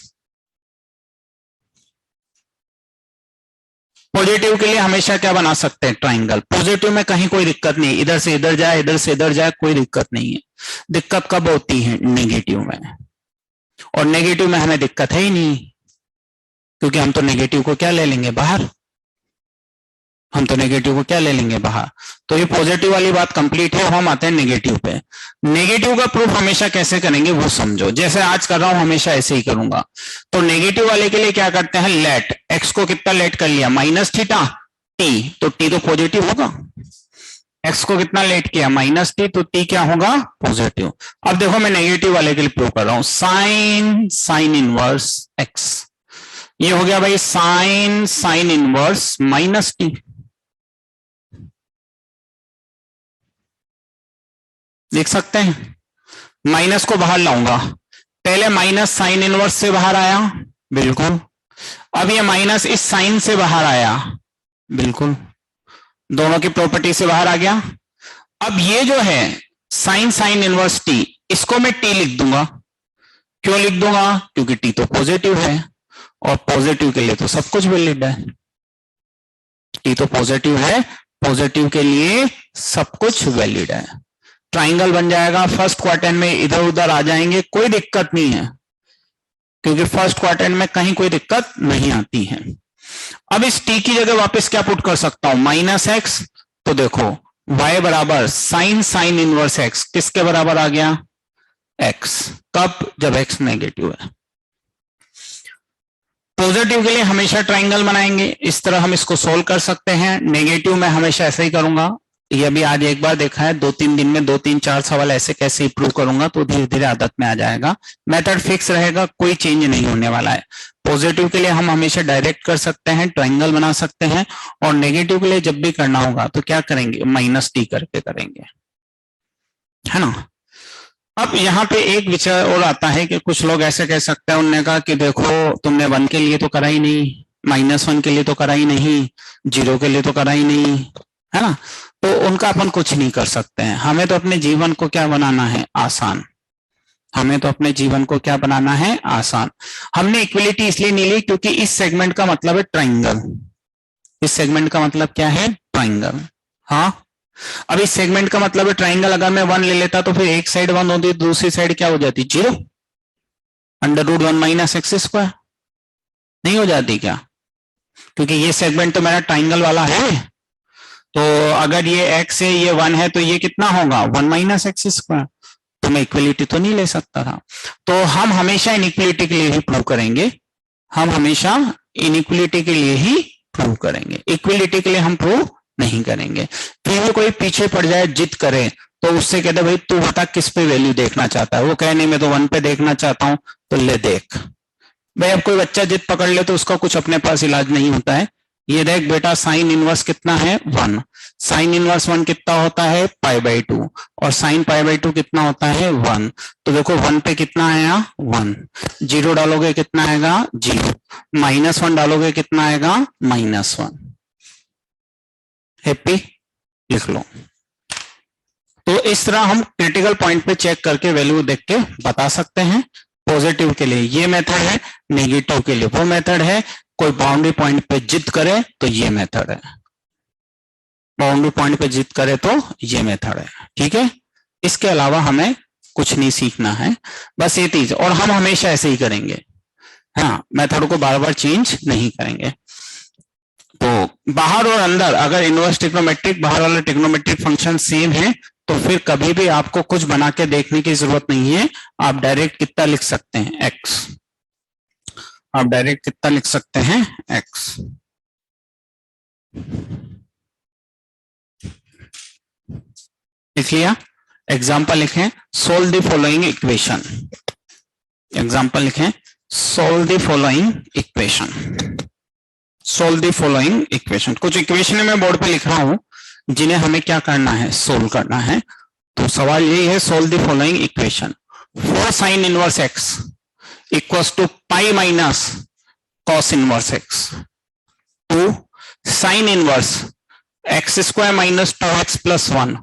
पॉजिटिव के लिए हमेशा क्या बना सकते हैं ट्राइंगल, पॉजिटिव में कहीं कोई दिक्कत नहीं, इधर से इधर जाए इधर से इधर जाए कोई दिक्कत नहीं है, दिक्कत कब होती है नेगेटिव में, और नेगेटिव में हमें दिक्कत है ही नहीं क्योंकि हम तो नेगेटिव को क्या ले लेंगे बाहर, हम तो नेगेटिव को क्या ले लेंगे बाहर। तो ये पॉजिटिव वाली बात कंप्लीट है, हम आते हैं नेगेटिव पे। नेगेटिव का प्रूफ हमेशा कैसे करेंगे वो समझो, जैसे आज कर रहा हूं हमेशा ऐसे ही करूंगा। तो नेगेटिव वाले के लिए क्या करते हैं, लेट, एक्स को कितना लेट कर लिया माइनस थीटा टी, तो टी तो पॉजिटिव होगा, एक्स को कितना लेट किया माइनस टी, तो टी क्या होगा पॉजिटिव। अब देखो मैं नेगेटिव वाले के लिए प्रूव कर रहा हूं, साइन इनवर्स एक्स, ये हो गया भाई साइन इनवर्स माइनस टी, देख सकते हैं, माइनस को बाहर लाऊंगा, पहले माइनस साइन इनवर्स से बाहर आया बिल्कुल, अब ये माइनस इस साइन से बाहर आया बिल्कुल, दोनों की प्रॉपर्टी से बाहर आ गया। अब ये जो है साइन इनवर्स टी, इसको मैं टी लिख दूंगा, क्यों लिख दूंगा क्योंकि टी तो पॉजिटिव है, और पॉजिटिव के लिए तो सब कुछ वैलिड है, टी तो पॉजिटिव है, पॉजिटिव के लिए सब कुछ वैलिड है। ट्राइंगल बन जाएगा, फर्स्ट क्वाड्रेंट में इधर उधर आ जाएंगे कोई दिक्कत नहीं है, क्योंकि फर्स्ट क्वाड्रेंट में कहीं कोई दिक्कत नहीं आती है। अब इस टी की जगह वापस क्या पुट कर सकता हूं माइनस एक्स, तो देखो y बराबर साइन इनवर्स एक्स किसके बराबर आ गया x, कब जब x नेगेटिव है। पॉजिटिव के लिए हमेशा ट्राइंगल बनाएंगे, इस तरह हम इसको सोल्व कर सकते हैं। नेगेटिव में हमेशा ऐसा ही करूंगा, ये भी आज एक बार देखा है, 2-3 दिन में 2-3-4 सवाल ऐसे कैसे इंप्रूव करूंगा तो धीरे धीरे आदत में आ जाएगा। मेथड फिक्स रहेगा, कोई चेंज नहीं होने वाला है। पॉजिटिव के लिए हम हमेशा डायरेक्ट कर सकते हैं, ट्राइंगल बना सकते हैं, और नेगेटिव के लिए जब भी करना होगा तो क्या करेंगे, -t करके करेंगे, है ना। अब यहाँ पे एक विचार और आता है कि कुछ लोग ऐसे कह सकते हैं, उन्होंने कहा कि देखो तुमने 1 के लिए तो करा ही नहीं, -1 के लिए तो करा ही नहीं, 0 के लिए तो करा ही नहीं, है ना। तो उनका अपन कुछ नहीं कर सकते हैं। हमें तो अपने जीवन को क्या बनाना है, आसान। हमें तो अपने जीवन को क्या बनाना है, आसान। हमने इक्वलिटी इसलिए नहीं ली क्योंकि इस सेगमेंट का मतलब है ट्राइंगल। इस सेगमेंट का मतलब क्या है, ट्राइंगल। हाँ, अब इस सेगमेंट का मतलब है ट्राइंगल। अगर मैं 1 ले लेता तो फिर एक साइड 1 होती, दूसरी साइड क्या हो जाती, 0, √1 - x², नहीं हो जाती क्या, क्योंकि ये सेगमेंट तो मेरा ट्राइंगल वाला है। तो अगर ये x है, ये 1 है, तो ये कितना होगा, 1 - x²। तो मैं इक्वलिटी तो नहीं ले सकता था। तो हम हमेशा इनइक्वलिटी के लिए ही प्रूव करेंगे, हम हमेशा इनइक्वलिटी के लिए ही प्रूव करेंगे, इक्वलिटी के लिए हम प्रूव नहीं करेंगे। फिर भी कोई पीछे पड़ जाए, जिद करे, तो उससे कहते भाई तू बता किस पे वैल्यू देखना चाहता है। वो कहे नहीं मैं तो 1 पे देखना चाहता हूं, तो ले देख भाई। अब कोई बच्चा जिद पकड़ ले तो उसका कुछ अपने पास इलाज नहीं होता है। ये देख बेटा, साइन इनवर्स कितना है, 1। साइन इनवर्स 1 कितना होता है, π/2, और साइन π/2 कितना होता है, 1। तो देखो 1 पे कितना आया, 1, 0 डालोगे कितना आएगा, 0, -1 डालोगे कितना आएगा, -1। हैप्पी, लिख लो। तो इस तरह हम क्रिटिकल पॉइंट पे चेक करके वैल्यू देख के बता सकते हैं। पॉजिटिव के लिए ये मेथड है, नेगेटिव के लिए वो मेथड है। कोई बाउंड्री पॉइंट पे जिद करे तो ये मेथड है, बाउंड्री पॉइंट पे जिद करे तो ये मेथड है, ठीक है। इसके अलावा हमें कुछ नहीं सीखना है, बस ये चीज, और हम हमेशा ऐसे ही करेंगे, हाँ, मेथड को बार बार चेंज नहीं करेंगे। तो बाहर और अंदर अगर इनवर्स ट्रिग्नोमेट्रिक, बाहर वाला ट्रिग्नोमेट्रिक फंक्शन सेम है तो फिर कभी भी आपको कुछ बना के देखने की जरूरत नहीं है। आप डायरेक्ट कितना लिख सकते हैं, x। आप डायरेक्ट कितना लिख सकते हैं, x। लिख लिया। एग्जाम्पल लिखें, solve the following equation. Example लिखें, solve the following equation. Solve the following equation. कुछ इक्वेशन मैं बोर्ड पे लिख रहा हूं जिन्हें हमें क्या करना है, सोल्व करना है। तो सवाल यही है, solve the following equation. 4 sin inverse x equals to π - cos inverse x, 2 sin inverse x² - 2x + 1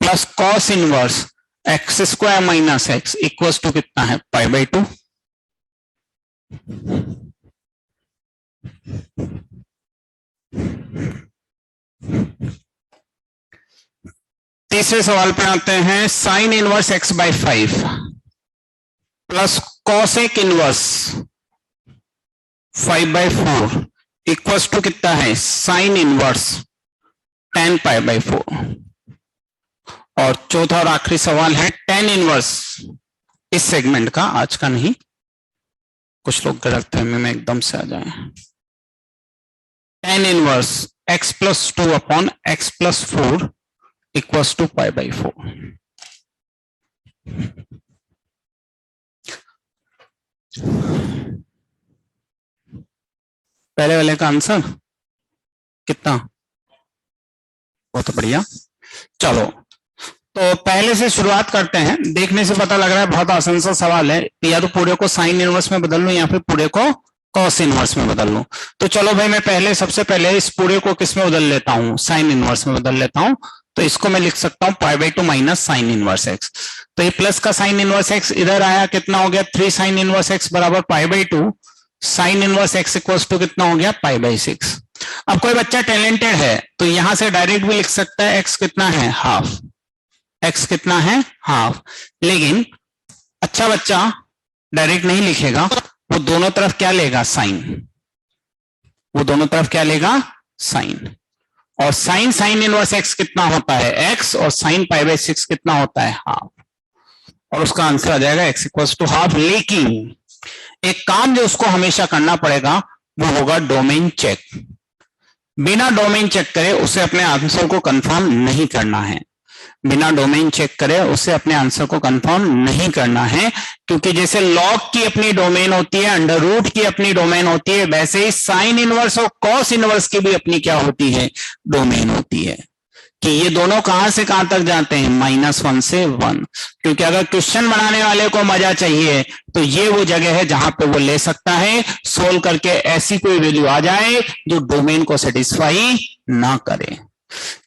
plus cos inverse x² - x equals to कितना है, π/2। तीसरे सवाल पे आते हैं, sine inverse x/5 plus cosec inverse 5/4 equals to कितना है, sine inverse tan π/4। और चौथा और आखिरी सवाल है tan इनवर्स, इस सेगमेंट का, आज का नहीं, कुछ लोग गलतफहमी में एकदम से आ जाए। tan inverse x + 2 upon x + 4 equals to π/4। पहले वाले का आंसर कितना, बहुत बढ़िया। चलो तो पहले से शुरुआत करते हैं। देखने से पता लग रहा है बहुत आसान सा सवाल है, या तो पूरे को साइन इनवर्स में बदल लूं या फिर पूरे को कॉस इनवर्स में बदल लूं। तो चलो भाई, मैं पहले सबसे पहले इस पूरे को किस में बदल लेता हूं, साइन इनवर्स में बदल लेता हूं। तो इसको मैं लिख सकता हूं π/2 माइनस साइन इनवर्स x। तो ये प्लस का साइन इनवर्स x इधर आया, कितना हो गया, 3 साइन इनवर्स x बराबर π/2, sine inverse x equals to कितना हो गया, π/6। अब कोई बच्चा टैलेंटेड है तो यहां से डायरेक्ट भी लिख सकता है, x कितना है, हाफ। x कितना है, हाफ। लेकिन अच्छा बच्चा डायरेक्ट नहीं लिखेगा, वो दोनों तरफ क्या लेगा, साइन। वो दोनों तरफ क्या लेगा, साइन। और साइन साइन इनवर्स x कितना होता है, x, और साइन π/6 कितना होता है, हाफ। और उसका आंसर आ जाएगा x इक्वल्स टू हाफ। लेकिन एक काम जो उसको हमेशा करना पड़ेगा, वो होगा डोमेन चेक। बिना डोमेन चेक करे उसे अपने आंसर को कंफर्म नहीं करना है। बिना डोमेन चेक करे उसे अपने आंसर को कंफर्म नहीं करना है, क्योंकि जैसे लॉग की अपनी डोमेन होती है, अंडर रूट की अपनी डोमेन होती है, वैसे ही साइन इनवर्स और कॉस इनवर्स की भी अपनी क्या होती है, डोमेन होती है। कि ये दोनों कहां से कहां तक जाते हैं, -1 से 1। क्योंकि अगर क्वेश्चन बनाने वाले को मजा चाहिए तो ये वो जगह है जहां पे वो ले सकता है सोल्व करके ऐसी कोई वैल्यू आ जाए जो डोमेन को सेटिस्फाई ना करे।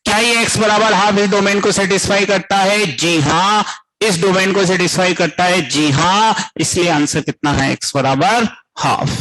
क्या ये x बराबर हाफ इस डोमेन को सेटिस्फाई करता है? जी हाँ, इस डोमेन को सेटिस्फाई करता है। जी हाँ, इसलिए आंसर कितना है, x बराबर हाफ।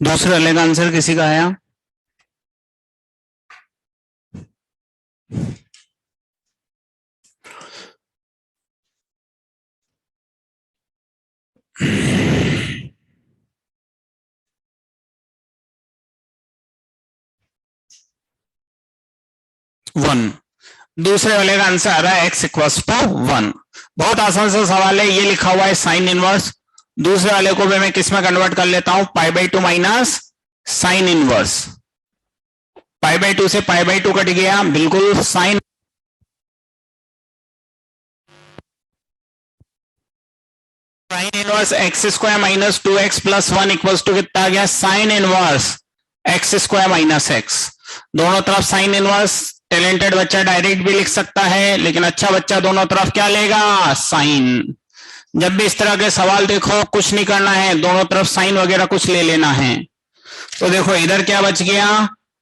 दूसरे वाले का आंसर किसी का आया? वन। दूसरे वाले का आंसर आ रहा है x इक्वल टू 1। बहुत आसान सा सवाल है, ये लिखा हुआ है साइन इनवर्स। दूसरे वाले को भी मैं किस में कन्वर्ट कर लेता हूं, π/2 माइनस साइन इनवर्स। π/2 से π/2 कट गया, बिल्कुल sine sine inverse x square minus 2x plus 1 equal to कितना आ गया, sine inverse x square minus x. दोनों तरफ साइन इनवर्स। टैलेंटेड बच्चा डायरेक्ट भी लिख सकता है, लेकिन अच्छा बच्चा दोनों तरफ क्या लेगा, साइन। जब भी इस तरह के सवाल देखो, कुछ नहीं करना है, दोनों तरफ साइन वगैरह कुछ ले लेना है। तो देखो इधर क्या बच गया,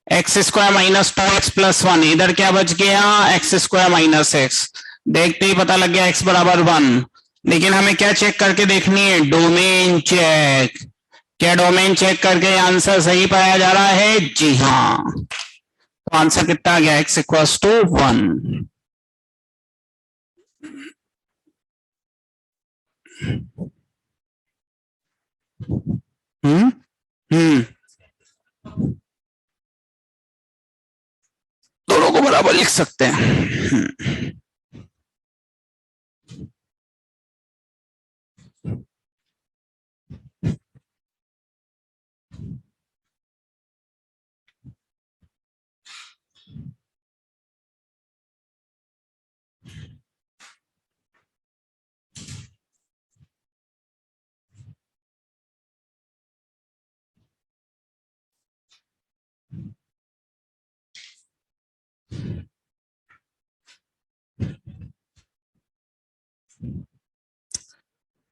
x square minus 2x plus 1। इधर क्या बच गया, एक्स स्क्वायर माइनस एक्स। देखते ही पता लग गया x बराबर 1। लेकिन हमें क्या चेक करके देखनी है, डोमेन चेक। क्या डोमेन चेक करके आंसर सही पाया जा रहा है? जी हाँ। तो आंसर कितना आ गया, x इक्वल टू 1। हम्म हम्म दोनों को बराबर लिख सकते हैं।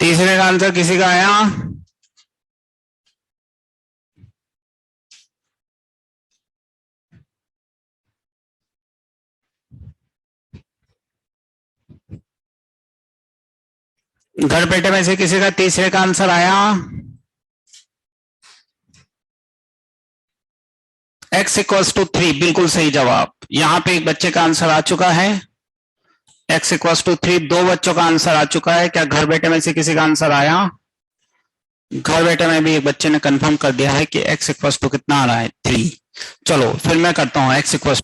तीसरे का आंसर किसी का आया? घर बैठे में से किसी का तीसरे का आंसर आया? x इक्वल्स टू 3, बिल्कुल सही जवाब। यहां पे एक बच्चे का आंसर आ चुका है, x इक्वल्स टू 3। दो बच्चों का आंसर आ चुका है। क्या घर बैठे में से किसी का आंसर आया? घर बैठे में भी एक बच्चे ने कंफर्म कर दिया है कि x इक्वल्स टू कितना आ रहा है, 3। चलो फिर मैं करता हूं x equals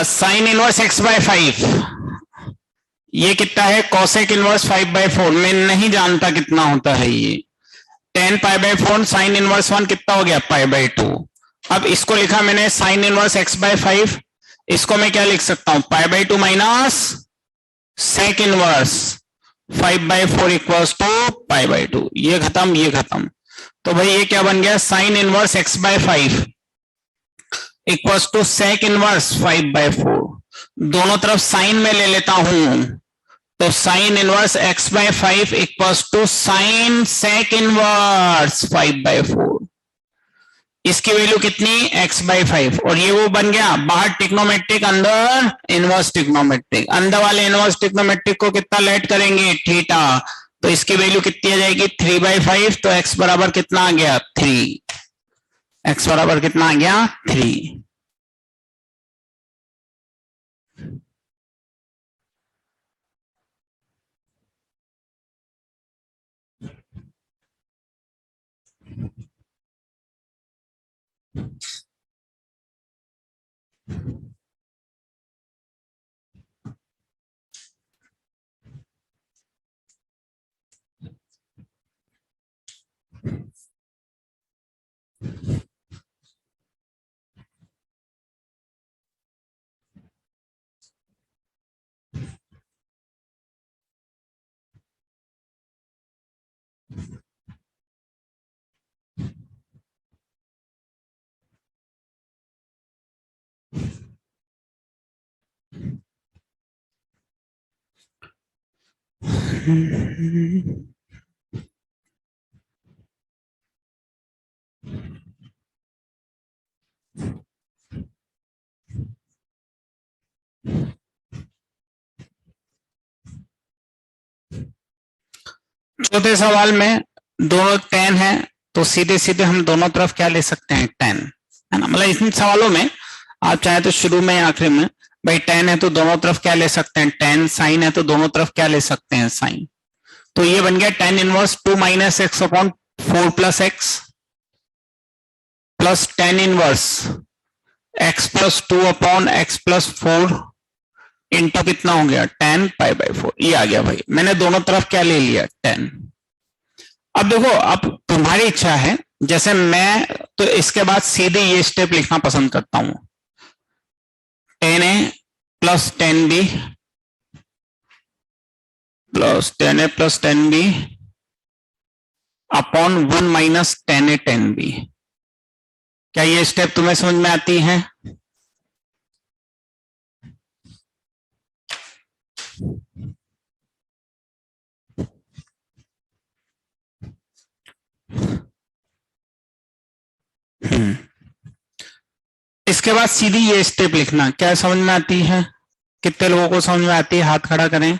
sine inverse x by 5, ये कितना है? कॉसेक इनवर्स 5/4, मैं नहीं जानता कितना होता है ये। 10 π/4 साइन इनवर्स 1 कितना हो गया? π/2। अब इसको लिखा मैंने साइन इनवर्स x बाय 5, इसको मैं क्या लिख सकता हूं? π/2 minus sec inverse 5/4 equals to π/2। ये खत्म, ये खत्म। तो भाई ये क्या बन गया? Sine inverse x by 5 equals to sec inverse 5/4। दोनों तरफ साइन में ले लेता हूं, तो sine inverse x by 5 equals to sine sec inverse 5/4। इसकी वैल्यू कितनी? x by 5। और ये वो बन गया, बाहर टिग्नोमेट्रिक, अंदर इनवर्स टिग्नोमेट्रिक। अंदर वाले इनवर्स टिग्नोमेट्रिक को कितना लेट करेंगे? थीटा। तो इसकी वैल्यू कितनी आ जाएगी? 3/5। तो x बराबर कितना आ गया? 3। x बराबर कितना आ गया? 3। चौथे सवाल में दोनों 10 है, तो सीधे सीधे हम दोनों तरफ क्या ले सकते हैं? 10 है ना। मतलब इन सवालों में आप चाहे तो शुरू में या आखिरी में, भाई 10 है तो दोनों तरफ क्या ले सकते हैं? 10। साइन है तो दोनों तरफ क्या ले सकते हैं? साइन। तो ये बन गया tan inverse 2 minus x upon 4 plus x plus tan inverse x plus 2 upon x plus 4 into कितना हो गया? tan π/4। ये आ गया भाई, मैंने दोनों तरफ क्या ले लिया? 10। अब देखो, अब तुम्हारी इच्छा है, जैसे मैं तो इसके बाद सीधे ये स्टेप लिखना पसंद करता हूं, tan a plus tan b plus tan a plus tan b upon 1 minus tan a tan b। क्या ये स्टेप तुम्हें समझ में आती है? इसके बाद सीधी ये स्टेप लिखना, क्या समझ में आती है? कितने लोगों को समझ में आती है? हाथ खड़ा करें।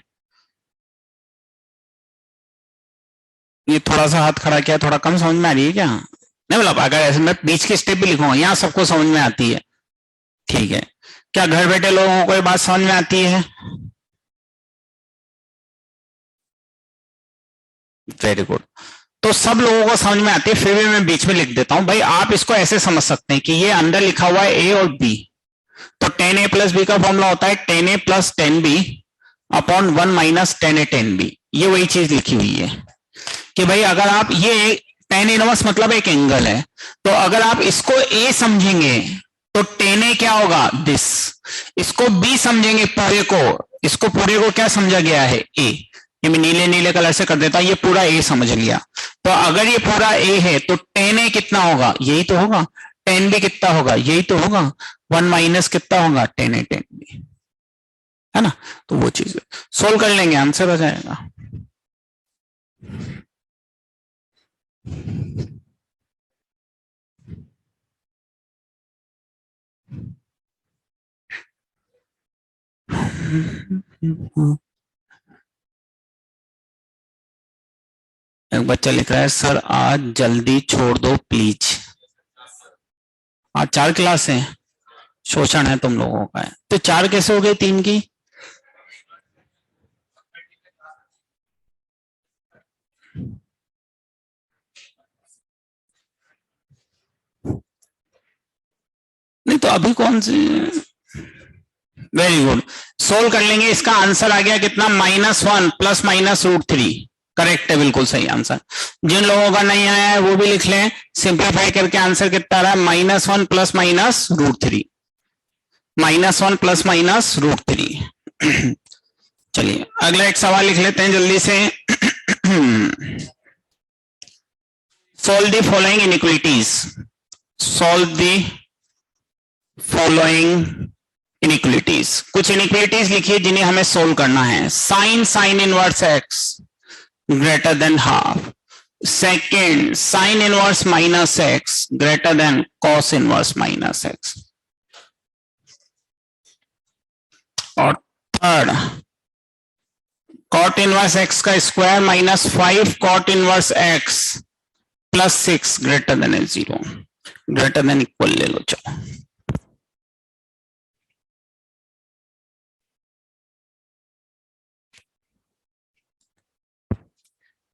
ये थोड़ा सा हाथ खड़ा किया, थोड़ा कम समझ में आ रही है क्या? नहीं, मतलब अगर ऐसे मैं बीच की स्टेप भी लिखूंगा, यहां सबको समझ में आती है, ठीक है। क्या घर बैठे लोगों को ये बात समझ में आती है? Very good. तो सब लोगों को समझ में आती है, फिर भी मैं बीच में लिख देता हूं। भाई आप इसको ऐसे समझ सकते हैं कि ये अंदर लिखा हुआ है a और b, तो tan a प्लस b का फॉर्मूला होता है tan a plus tan b upon 1 minus tan a tan b। ये वही चीज लिखी हुई है कि भाई अगर आप ये tan इनवर्स मतलब एक एंगल है, तो अगर आप इसको a समझेंगे तो tan a क्या होगा? दिस। इसको b समझेंगे पूरे को, इसको पूरे को क्या समझा गया है? a। ये मैं नीले नीले कलर से कर देता हूं, ये पूरा a समझ लिया। तो अगर ये पूरा a है तो tan a कितना होगा? यही तो होगा। tan b कितना होगा? यही तो होगा। 1 माइनस कितना होगा? tan a tan b, है ना। तो वो चीज सोल्व कर लेंगे, आंसर हो जाएगा। एक बच्चा लिख रहा है, सर आज जल्दी छोड़ दो प्लीज। आज 4 क्लास है, शोषण है तुम लोगों का है। तो 4 कैसे हो गए 3 की? नहीं तो अभी कौन सी? वेरी गुड, सोल्व कर लेंगे। इसका आंसर आ गया कितना, -1 प्लस माइनस √3। करेक्ट है, बिल्कुल सही आंसर। जिन लोगों का नहीं आया है वो भी लिख लें, सिंप्लीफाई करके आंसर कितना आ रहा है, -1 प्लस माइनस √3, -1 प्लस माइनस √3। चलिए अगला एक सवाल लिख लेते हैं जल्दी से। Solve the following inequalities, solve the following inequalities. कुछ इनइक्वालिटीज लिखिए जिन्हें हमें सोल्व करना है। Sine inverse x greater than half. Second, sine inverse minus x greater than cos inverse minus x. और थर्ड, कॉट इनवर्स एक्स का square -5 cot inverse x plus 6 greater than 0, greater than equal ले लो। चलो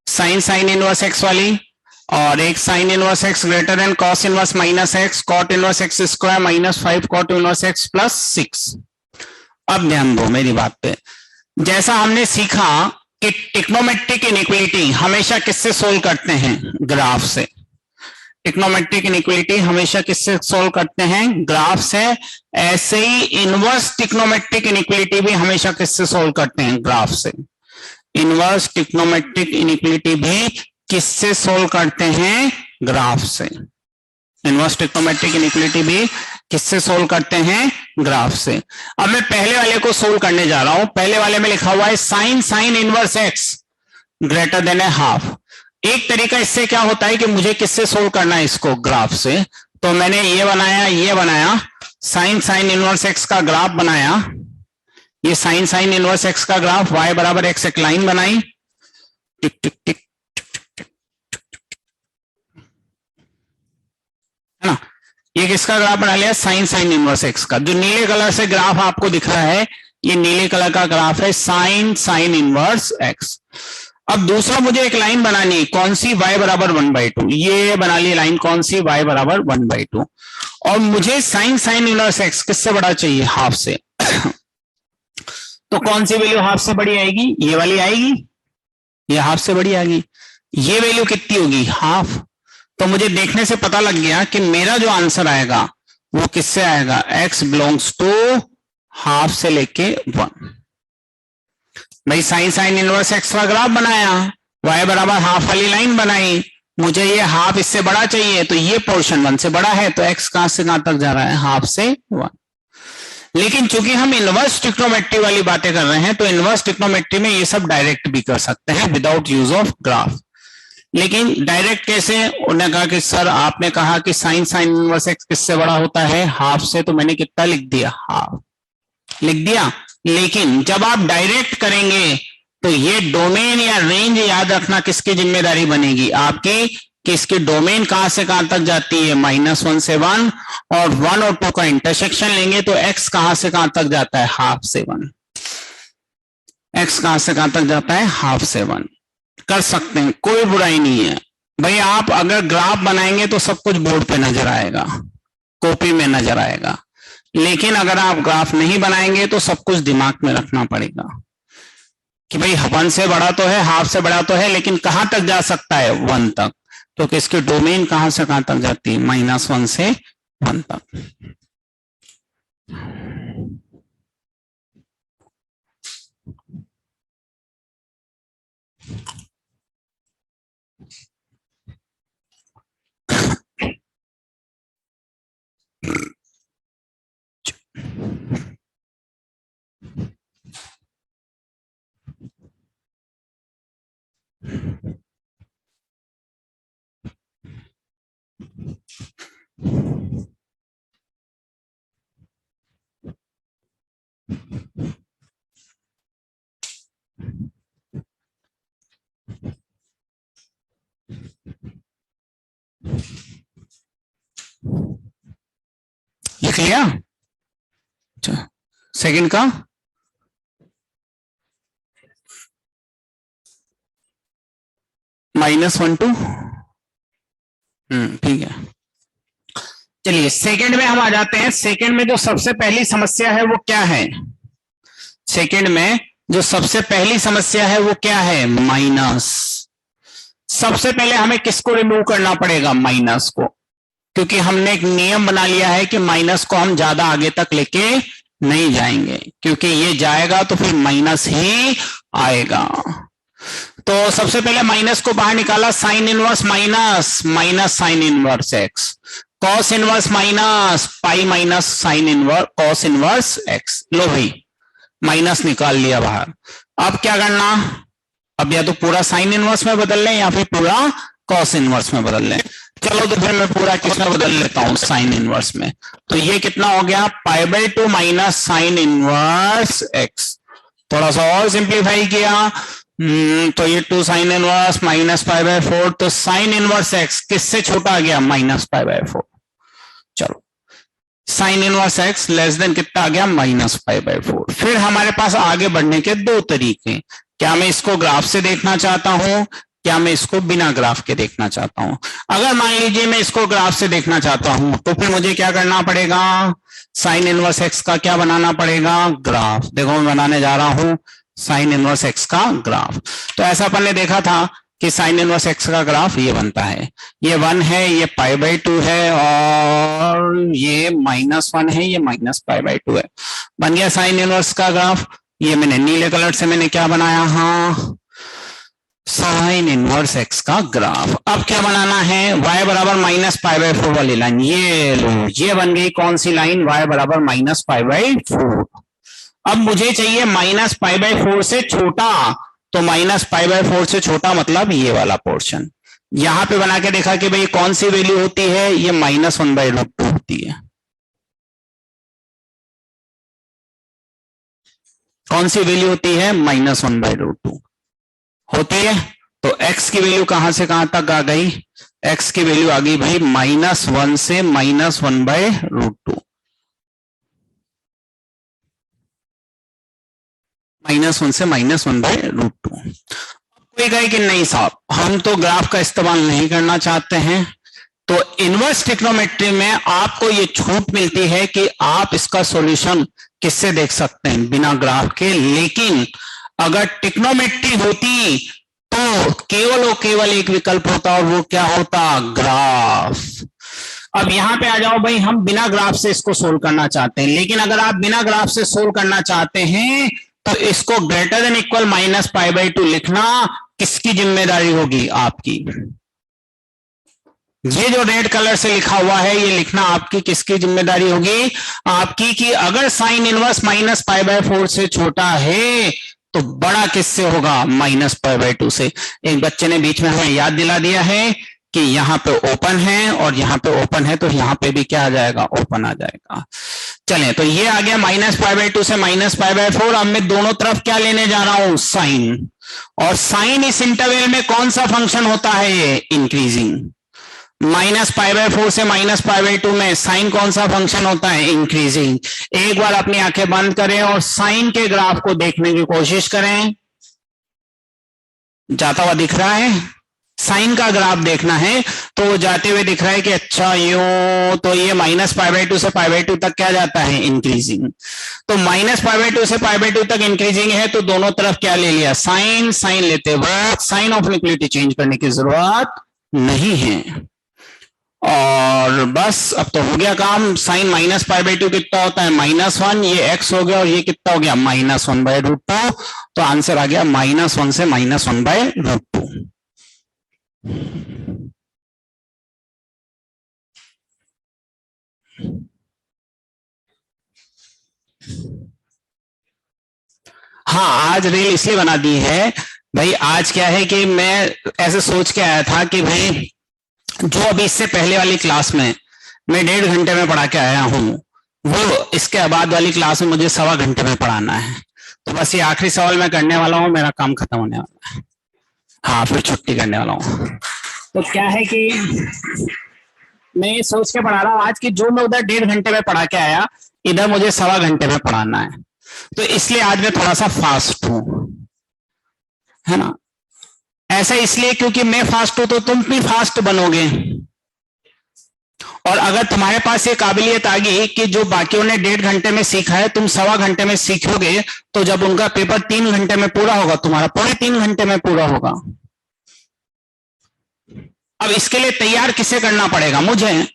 sine inverse x वाली, और एक sine inverse x greater than cos inverse minus x, cot inverse x square -5 cot inverse x plus 6। अब ध्यान दो मेरी बात पे। जैसा हमने सीखा कि ट्रिग्नोमेट्रिक इनइक्वालिटी हमेशा किससे सोल्व करते हैं, ग्राफ से। ट्रिग्नोमेट्रिक इनइक्वालिटी हमेशा किससे सोल्व करते हैं, ग्राफ से। ऐसे ही इनवर्स ट्रिग्नोमेट्रिक इनइक्वालिटी भी हमेशा किससे सोल्व करते हैं, ग्राफ से। इनवर्स ट्रिग्नोमेट्रिक इनइक्वालिटी भी किससे सोल्व करते हैं, ग्राफ से। इनवर्स ट्रिग्नोमेट्रिक इनइक्वालिटी भी किससे सोल्व करते हैं, ग्राफ से। अब मैं पहले वाले को सोल्व करने जा रहा हूं। पहले वाले में लिखा हुआ है sine inverse x greater then है हाफ। एक तरीका इससे क्या होता है कि मुझे किससे सोल्व करना है इसको, ग्राफ से। तो मैंने ये बनाया साइन इनवर्स एक्स का ग्राफ बनाया। ये साइन इनवर्स एक्स का ग्राफ, y बराबर x एक लाइन बनाई, टिक टिक टिक, है ना। ये किसका ग्राफ बना लिया, साइन इनवर्स एक्स का। जो नीले कलर से ग्राफ आपको दिख रहा है, ये नीले कलर का ग्राफ है साइन इनवर्स एक्स। अब दूसरा मुझे एक लाइन बनानी है, कौन सी, y बराबर 1/2। ये बना ली लाइन, कौन सी, y बराबर 1/2। और मुझे साइन इनवर्स एक्स किससे बड़ा चाहिए, हाफ से। तो कौन सी वैल्यू हाफ से बड़ी आएगी, ये वाली आएगी, ये हाफ से बड़ी आएगी। ये वैल्यू कितनी होगी, हाफ। तो मुझे देखने से पता लग गया कि मेरा जो आंसर आएगा वो किससे आएगा, x बिलोंग्स टू हाफ से लेके 1। भाई साइन इनवर्स एक्स का ग्राफ बनाया, y बराबर हाफ वाली लाइन बनाई, मुझे ये हाफ इससे बड़ा चाहिए, तो ये पोर्शन 1 से बड़ा है, तो x कहां से कहां तक जा रहा है, हाफ से 1। लेकिन चूंकि हम इनवर्स ट्रिग्नोमेट्री वाली बातें कर रहे हैं, तो इनवर्स ट्रिग्नोमेट्री में ये सब डायरेक्ट भी कर सकते हैं विदाउट यूज ऑफ ग्राफ। लेकिन डायरेक्ट कैसे, उन्होंने कहा कि सर आपने कहा कि साइन इनवर्स एक्स किससे बड़ा होता है, हाफ से, तो मैंने कितना लिख दिया, हाफ लिख दिया। लेकिन जब आप डायरेक्ट करेंगे तो ये डोमेन या रेंज याद रखना किसकी जिम्मेदारी बनेगी, आपकी, कि इसकी डोमेन कहां से कहां तक जाती है, -1 से 1, और 1 और 2 का इंटरसेक्शन लेंगे तो x कहां से कहां तक जाता है, हाफ से 1। x कहां से कहां तक जाता है, हाफ से 1। कर सकते हैं, कोई बुराई नहीं है भाई। आप अगर ग्राफ बनाएंगे तो सब कुछ बोर्ड पे नजर आएगा, कॉपी में नजर आएगा। लेकिन अगर आप ग्राफ नहीं बनाएंगे तो सब कुछ दिमाग में रखना पड़ेगा कि भाई 1 से बड़ा तो है, हाफ से बड़ा तो है, लेकिन कहां तक जा सकता है, 1 तक। तो किसकी डोमेन कहां से कहां तक जाती है, -1 से 1 तक। लिख लिया। सेकंड का -1 to, ठीक है। चलिए सेकंड में हम आ जाते हैं। सेकंड में जो सबसे पहली समस्या है वो क्या है? सेकंड में जो सबसे पहली समस्या है वो क्या है? माइनस। सबसे पहले हमें किसको रिमूव करना पड़ेगा? माइनस को, क्योंकि हमने एक नियम बना लिया है कि माइनस को हम ज्यादा आगे तक लेके नहीं जाएंगे, क्योंकि ये जाएगा तो फिर माइनस ही आएगा। तो सबसे पहले माइनस को बाहर निकाला, sine inverse minus minus sine inverse x, cos inverse minus pi minus sine inverse cos inverse x. लो भाई माइनस निकाल लिया बाहर। अब क्या करना? अब या तो पूरा साइन इनवर्स में बदल लें या फिर पूरा कॉस इनवर्स में बदल लें। चलो तो फिर मैं पूरा किसमें बदल लेता हूं? साइन इनवर्स में। तो ये कितना हो गया? π/2 माइनस साइन इनवर्स एक्स। थोड़ा सा और सिंप्लीफाई किया तो ये 2 साइन इनवर्स माइनस π/4। तो साइन इनवर्स एक्स किससे छोटा आ गया? माइनस π/4। चलो sine inverse x less then कितना आ गया? माइनस π/4। फिर हमारे पास आगे बढ़ने के दो तरीके। क्या मैं इसको ग्राफ से देखना चाहता हूं, क्या मैं इसको बिना ग्राफ के देखना चाहता हूं? अगर मान लीजिए मैं इसको ग्राफ से देखना चाहता हूं तो फिर मुझे क्या करना पड़ेगा? साइन इनवर्स एक्स का क्या बनाना पड़ेगा? ग्राफ। देखो मैं बनाने जा रहा हूं साइन इनवर्स एक्स का ग्राफ। तो ऐसा अपन ने देखा था कि साइन इनवर्स एक्स का ग्राफ ये बनता है, ये 1 है, ये π/2 है और ये -1 है, ये -π/2 है। बन गया साइन इनवर्स का ग्राफ। ये मैंने नीले कलर से मैंने क्या बनाया? हाँ, साइन इनवर्स एक्स का ग्राफ। अब क्या बनाना है? y बराबर -π/4 वाली लाइन। ये लो, ये बन गई कौन सी लाइन? y बराबर -π/4। अब मुझे चाहिए -π/4 से छोटा, तो -π/4 से छोटा मतलब ये वाला पोर्शन। यहां पे बना के देखा कि भाई कौन सी वैल्यू होती है? ये -1/√2 होती है। कौन सी वैल्यू होती है? -1/√2 होती है। तो x की वैल्यू कहां से कहां तक आ गई? x की वैल्यू आ गई भाई -1 से -1/√2। -1 से -1/√2। कोई कहे कि नहीं साहब हम तो ग्राफ का इस्तेमाल नहीं करना चाहते हैं, तो इनवर्स ट्रिग्नोमेट्री में आपको ये छूट मिलती है कि आप इसका सॉल्यूशन किससे देख सकते हैं? बिना ग्राफ के। लेकिन अगर ट्रिग्नोमेट्री होती तो केवल और केवल एक विकल्प होता और वो क्या होता? ग्राफ। अब यहां पे आ जाओ भाई, हम बिना ग्राफ से इसको सोल्व करना चाहते हैं। लेकिन अगर आप बिना ग्राफ से सोल्व करना चाहते हैं तो इसको ग्रेटर देन इक्वल -π/2 लिखना किसकी जिम्मेदारी होगी? आपकी। ये जो रेड कलर से लिखा हुआ है ये लिखना आपकी किसकी जिम्मेदारी होगी? आपकी। कि अगर साइन इनवर्स -π/4 से छोटा है तो बड़ा किससे होगा? -π/2 से। एक बच्चे ने बीच में हमें याद दिला दिया है कि यहाँ पे ओपन है और यहाँ पे ओपन है, तो यहाँ पे भी क्या आ जाएगा? ओपन आ जाएगा। चलें, तो ये आ गया -π/2 से -π/4। अब मैं दोनों तरफ क्या लेने जा रहा हूं? साइन। और साइन इस इंटरवल में कौन सा फंक्शन होता है? इंक्रीजिंग। -π/4 से -π/2 में साइन कौन सा फंक्शन होता है? इंक्रीजिंग। एक बार अपनी आंखें बंद करें और साइन के ग्राफ को देखने की कोशिश करें। जाता हुआ दिख रहा है? साइन का ग्राफ देखना है तो जाते हुए दिख रहा है कि अच्छा यूं, तो ये -π/2 से π/2 तक क्या जाता है? इंक्रीजिंग। तो -π/2 से π/2 तक इंक्रीजिंग है तो दोनों तरफ क्या ले लिया? साइन। साइन लेते वक्त साइन ऑफ इक्वलिटी चेंज करने की जरूरत नहीं है। और बस अब तो हो गया काम। साइन -π/2 कितना होता है? -1। ये x हो गया और ये कितना हो गया? -1/√2। तो आंसर आ गया -1 से -1/√2। हाँ, आज रील इसलिए बना दी है भाई, आज क्या है कि मैं ऐसे सोच के आया था कि भाई जो अभी इससे पहले वाली क्लास में मैं 1.5 घंटे में पढ़ा के आया हूं, वो इसके बाद वाली क्लास में मुझे 1.25 घंटे में पढ़ाना है। तो बस ये आखिरी सवाल मैं करने वाला हूं, मेरा काम खत्म होने वाला है। हाँ, फिर छुट्टी करने वाला हूँ। तो क्या है कि मैं ये सोच के पढ़ा रहा हूँ आज की जो मैं उधर 1.5 घंटे में पढ़ा के आया, इधर मुझे 1.25 घंटे में पढ़ाना है। तो इसलिए आज मैं थोड़ा सा फास्ट हूं, है ना। ऐसा इसलिए क्योंकि मैं फास्ट हूं तो तुम भी फास्ट बनोगे और अगर तुम्हारे पास ये काबिलियत आ गई कि जो बाकियों ने 1.5 घंटे में सीखा है तुम 1.25 घंटे में सीखोगे, तो जब उनका पेपर 3 घंटे में पूरा होगा, तुम्हारा पौने 3 घंटे में पूरा होगा। अब इसके लिए तैयार किसे करना पड़ेगा? मुझे।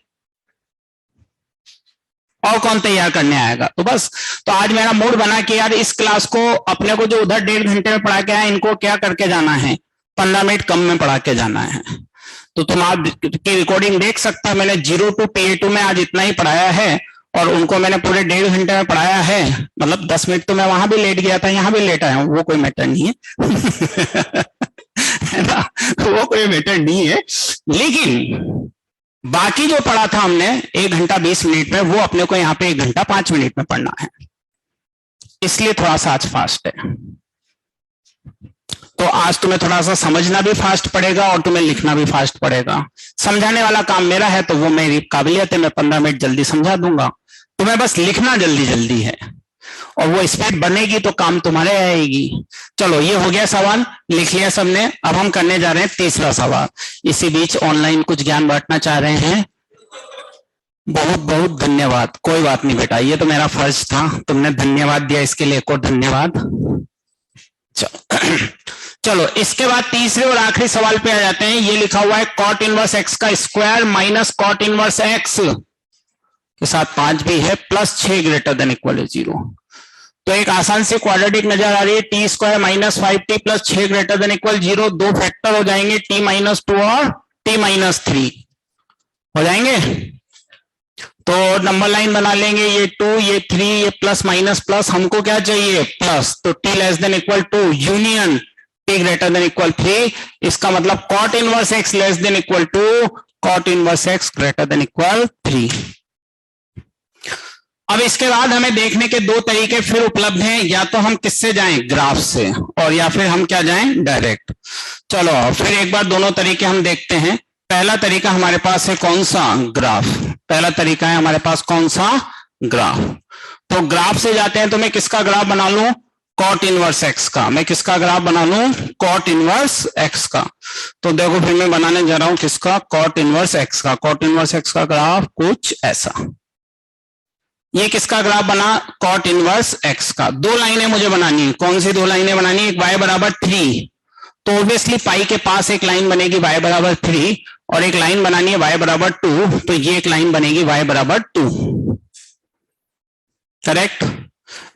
और कौन तैयार करने आएगा? तो बस, तो आज मेरा मूड बना कि यार इस क्लास को अपने को जो उधर 1.5 घंटे में पढ़ा के आए, इनको क्या करके जाना है, 15 मिनट कम में पढ़ा के जाना है। तो तुम आप की रिकॉर्डिंग देख सकते हो, मैंने 0 to PA2 में आज इतना ही पढ़ाया है, और उनको मैंने पूरे 1.5 घंटे में पढ़ाया है। मतलब 10 मिनट तो मैं वहां भी लेट गया था, यहाँ भी लेट आया हूँ, वो कोई मैटर नहीं है है ना, वो कोई मैटर नहीं है। लेकिन बाकी जो पढ़ा था हमने 1 घंटा 20 मिनट में, वो अपने को यहाँ पे 1 घंटा 5 मिनट में पढ़ना है, इसलिए थोड़ा सा आज फास्ट है। तो आज तुम्हें थोड़ा सा समझना भी फास्ट पड़ेगा और तुम्हें लिखना भी फास्ट पड़ेगा। समझाने वाला काम मेरा है, तो वो मेरी काबिलियत है, मैं 15 मिनट जल्दी समझा दूंगा। तुम्हें बस लिखना जल्दी जल्दी है, और वो स्पीड बनेगी तो काम तुम्हारे आएगी। चलो, ये हो गया सवाल, लिख लिया सबने। अब हम करने जा रहे हैं तीसरा सवाल। इसी बीच ऑनलाइन कुछ ज्ञान बांटना चाह रहे हैं, बहुत बहुत धन्यवाद। कोई बात नहीं बेटा, ये तो मेरा फर्ज था, तुमने धन्यवाद दिया, इसके लिए एक और धन्यवाद। चलो, इसके बाद तीसरे और आखिरी सवाल पे आ जाते हैं। ये लिखा हुआ है कॉट इनवर्स एक्स का square minus cot inverse x के साथ 5 भी है, प्लस 6 ग्रेटर देन इक्वल 0। तो एक आसान से क्वाड्रेटिक नजर आ रही है, T square minus 5t plus 6 greater than equal 0। 2 factor हो जाएंगे, t-2 और t-3 हो जाएंगे। तो नंबर लाइन बना लेंगे, ये 2, ये 3, ये प्लस माइनस प्लस, हमको क्या चाहिए? प्लस। तो t less than equal 2 union t greater than equal 3, इसका मतलब cot inverse x less than equal 2 cot inverse x greater than equal 3। अब इसके बाद हमें देखने के 2 तरीके फिर उपलब्ध हैं, या तो हम किससे जाएं? ग्राफ से, और या फिर हम क्या जाएं? डायरेक्ट। चलो फिर एक बार दोनों तरीके हम देखते हैं। पहला तरीका हमारे पास है कौन सा? ग्राफ। पहला तरीका है हमारे पास कौन सा? ग्राफ। तो ग्राफ से जाते हैं, तो मैं किसका ग्राफ बना लूं? कॉट इनवर्स एक्स का। मैं किसका ग्राफ बना लूं? कॉट इनवर्स एक्स का। तो देखो फिर मैं बनाने जा रहा हूं किसका? कॉट इनवर्स एक्स का। कॉट इनवर्स एक्स का ग्राफ कुछ ऐसा। ये किसका ग्राफ बना? कॉट इनवर्स एक्स का। 2 लाइनें मुझे बनानी है। कौन सी 2 लाइनें बनानी है? एक y बराबर 3, तो ऑब्वियसली पाई के पास एक लाइन बनेगी y बराबर 3, और एक लाइन बनानी है y बराबर 2, तो ये एक लाइन बनेगी y बराबर 2। करेक्ट।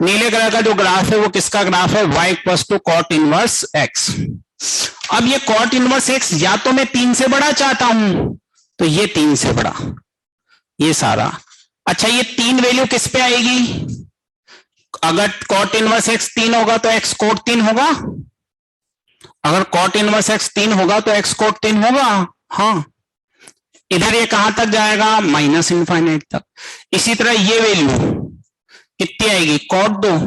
नीले कलर का जो ग्राफ है वो किसका ग्राफ है? y equal to cot inverse x. अब ये कॉट इनवर्स एक्स या तो मैं 3 से बड़ा चाहता हूं, तो ये 3 से बड़ा, ये सारा। अच्छा, ये 3 वैल्यू किस पे आएगी? अगर कॉट इनवर्स एक्स 3 होगा तो एक्स कोट 3 होगा। अगर कॉट इनवर्स एक्स 3 होगा तो एक्स कोट 3 होगा। हाँ, इधर ये कहां तक जाएगा? माइनस इनफाइनाइट तक। इसी तरह ये वैल्यू कितनी आएगी? कॉट 2,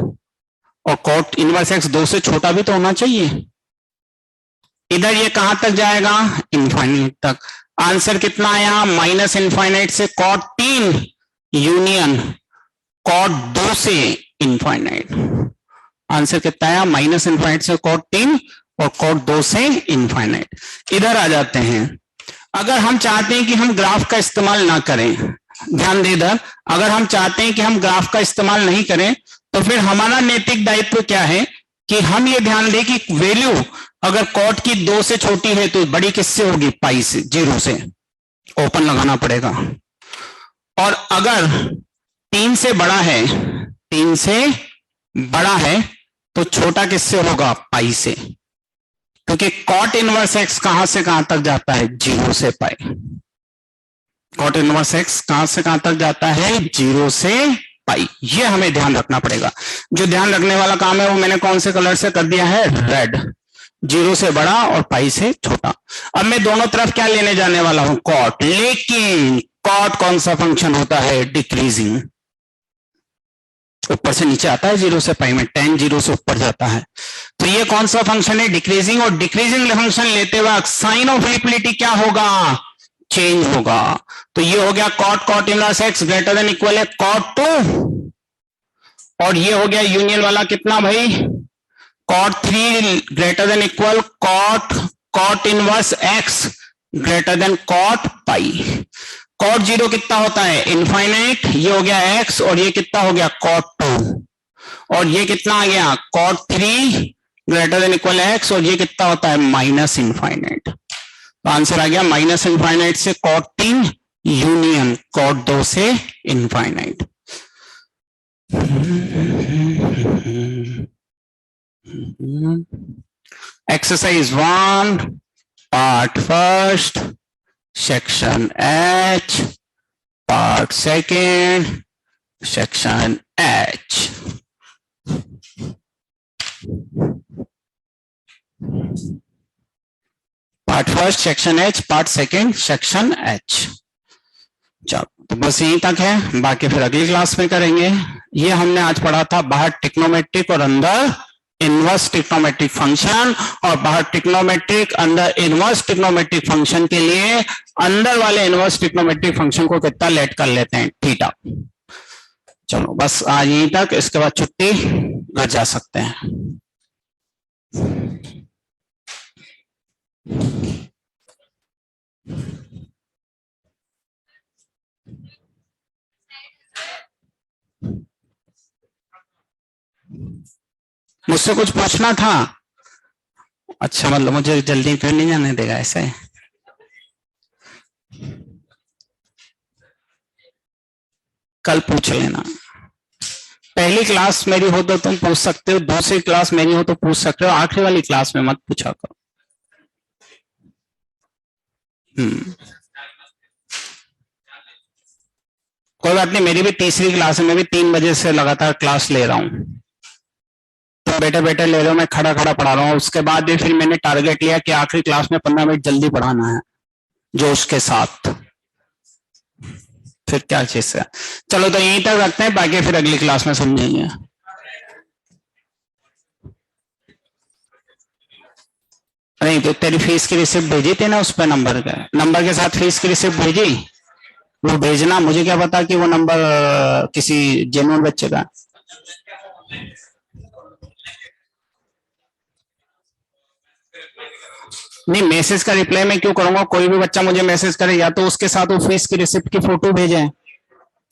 और कॉट इनवर्स एक्स 2 से छोटा भी तो होना चाहिए। इधर ये कहां तक जाएगा? इनफाइनाइट तक। आंसर कितना आया? माइनस इनफाइनाइट से कॉट 3 यूनियन कॉट 2 से इनफाइनाइट। आंसर कितना आया? माइनस इनफाइनाइट से कॉट 3 और कॉट 2 से इनफाइनाइट। इधर आ जाते हैं। अगर हम चाहते हैं कि हम ग्राफ का इस्तेमाल ना करें, ध्यान दे इधर, अगर हम चाहते हैं कि हम ग्राफ का इस्तेमाल नहीं करें, तो फिर हमारा नैतिक दायित्व क्या है कि हम ये ध्यान दें कि वैल्यू अगर कॉट की 2 से छोटी है तो बड़ी किससे होगी? पाई से, 0 से। ओपन लगाना पड़ेगा। और अगर 3 से बड़ा है, 3 से बड़ा है, तो छोटा किससे होगा? पाई से। क्योंकि कॉट इनवर्स एक्स कहां से कहां तक जाता है? 0 से पाई। कॉट इनवर्स एक्स कहां से कहां तक जाता है? 0 से पाई। ये हमें ध्यान रखना पड़ेगा। जो ध्यान रखने वाला काम है वो मैंने कौन से कलर से कर दिया है? रेड। 0 से बड़ा और पाई से छोटा। अब मैं दोनों तरफ क्या लेने जाने वाला हूं? कॉट। लेकिन कॉट कौन सा फंक्शन होता है? डिक्रीजिंग। ऊपर से नीचे आता है 0 से पाई में, tan 0 से ऊपर जाता है। तो ये कौन सा फंक्शन है? डिक्रीजिंग। और डिक्रीजिंग फंक्शन लेते वक्त साइन ऑफ इक्वलिटी क्या होगा? चेंज होगा। तो ये हो गया cot inverse x greater than equal है कॉट 2, और ये हो गया यूनियन वाला कितना भाई? Cot 3 greater than equal cot inverse x greater than cot pi. Cot 0 कितना होता है, इनफाइनाइट, ये हो गया x, और ये कितना हो गया कॉट 2, और ये कितना आ गया cot 3 greater than equal x, और ये कितना होता है माइनस इनफाइनाइट। तो आंसर आ गया माइनस इनफाइनाइट से कॉट 3 यूनियन कॉट 2 से infinite. Exercise 1 part first section H, part second section H। Part first section H, part second section H। चलो तो बस यहीं तक है, बाकी फिर अगली क्लास में करेंगे। ये हमने आज पढ़ा था बाहर ट्रिग्नोमेट्रिक और अंदर इनवर्स ट्रिग्नोमेट्रिक फंक्शन, और बाहर ट्रिग्नोमेट्रिक अंदर इनवर्स ट्रिग्नोमेट्रिक फंक्शन के लिए अंदर वाले इनवर्स ट्रिग्नोमेट्रिक फंक्शन को कितना लेट कर लेते हैं थीटा। चलो बस आज यहीं तक, इसके बाद छुट्टी, घर जा सकते हैं। मुझसे कुछ पूछना था? अच्छा, मतलब मुझे जल्दी तो नहीं जाने देगा ऐसे? कल पूछ लेना। पहली क्लास मेरी हो तो तुम पूछ सकते हो, दूसरी क्लास मेरी हो तो पूछ सकते हो, आखिरी वाली क्लास में मत पूछा करो। कोई बात नहीं, मेरी भी तीसरी क्लास है, मैं भी 3 बजे से लगातार क्लास ले रहा हूँ। तो बैठे बैठे ले रहे हो, मैं खड़ा खड़ा पढ़ा रहा हूँ। उसके बाद भी फिर मैंने टारगेट लिया कि आखिरी क्लास में 15 मिनट जल्दी पढ़ाना है जोश के साथ। फिर क्या चीज है। चलो तो यहीं तक रखते हैं, बाकी फिर अगली क्लास में समझेंगे। नहीं तो तेरी फीस की रिसिप्ट भेजी थी ना उस पर, नंबर के साथ फीस की रिसिप्ट भेजी, वो भेजना। मुझे क्या पता कि वो नंबर किसी जेन्युइन बच्चे का। नहीं, मैसेज का रिप्लाई मैं क्यों करूंगा? कोई भी बच्चा मुझे मैसेज करे, या तो उसके साथ वो फीस की रिसिप्ट की फोटो भेजे,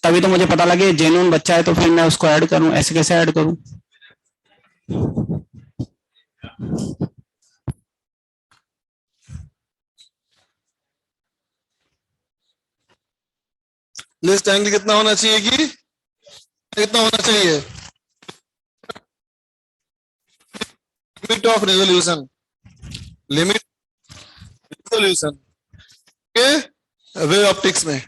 तभी तो मुझे पता लगे जेन्युइन बच्चा है, तो फिर मैं उसको ऐड करूं। ऐसे कैसे ऐड करूं? लिस्ट एंगल कितना होना चाहिए कि कितना होना चाहिए? Limit of resolution, limit resolution के वेव ऑप्टिक्स में।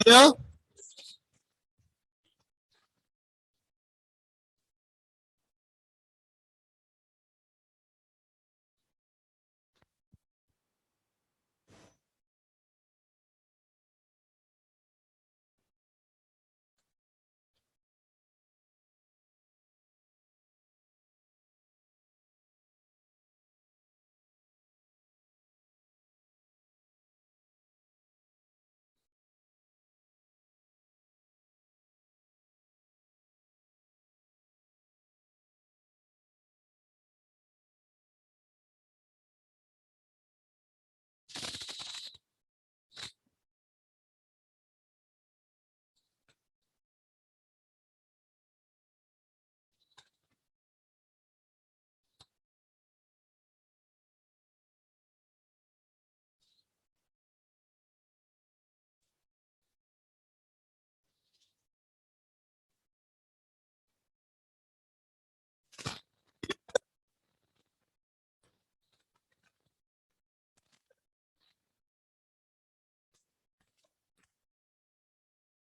क्या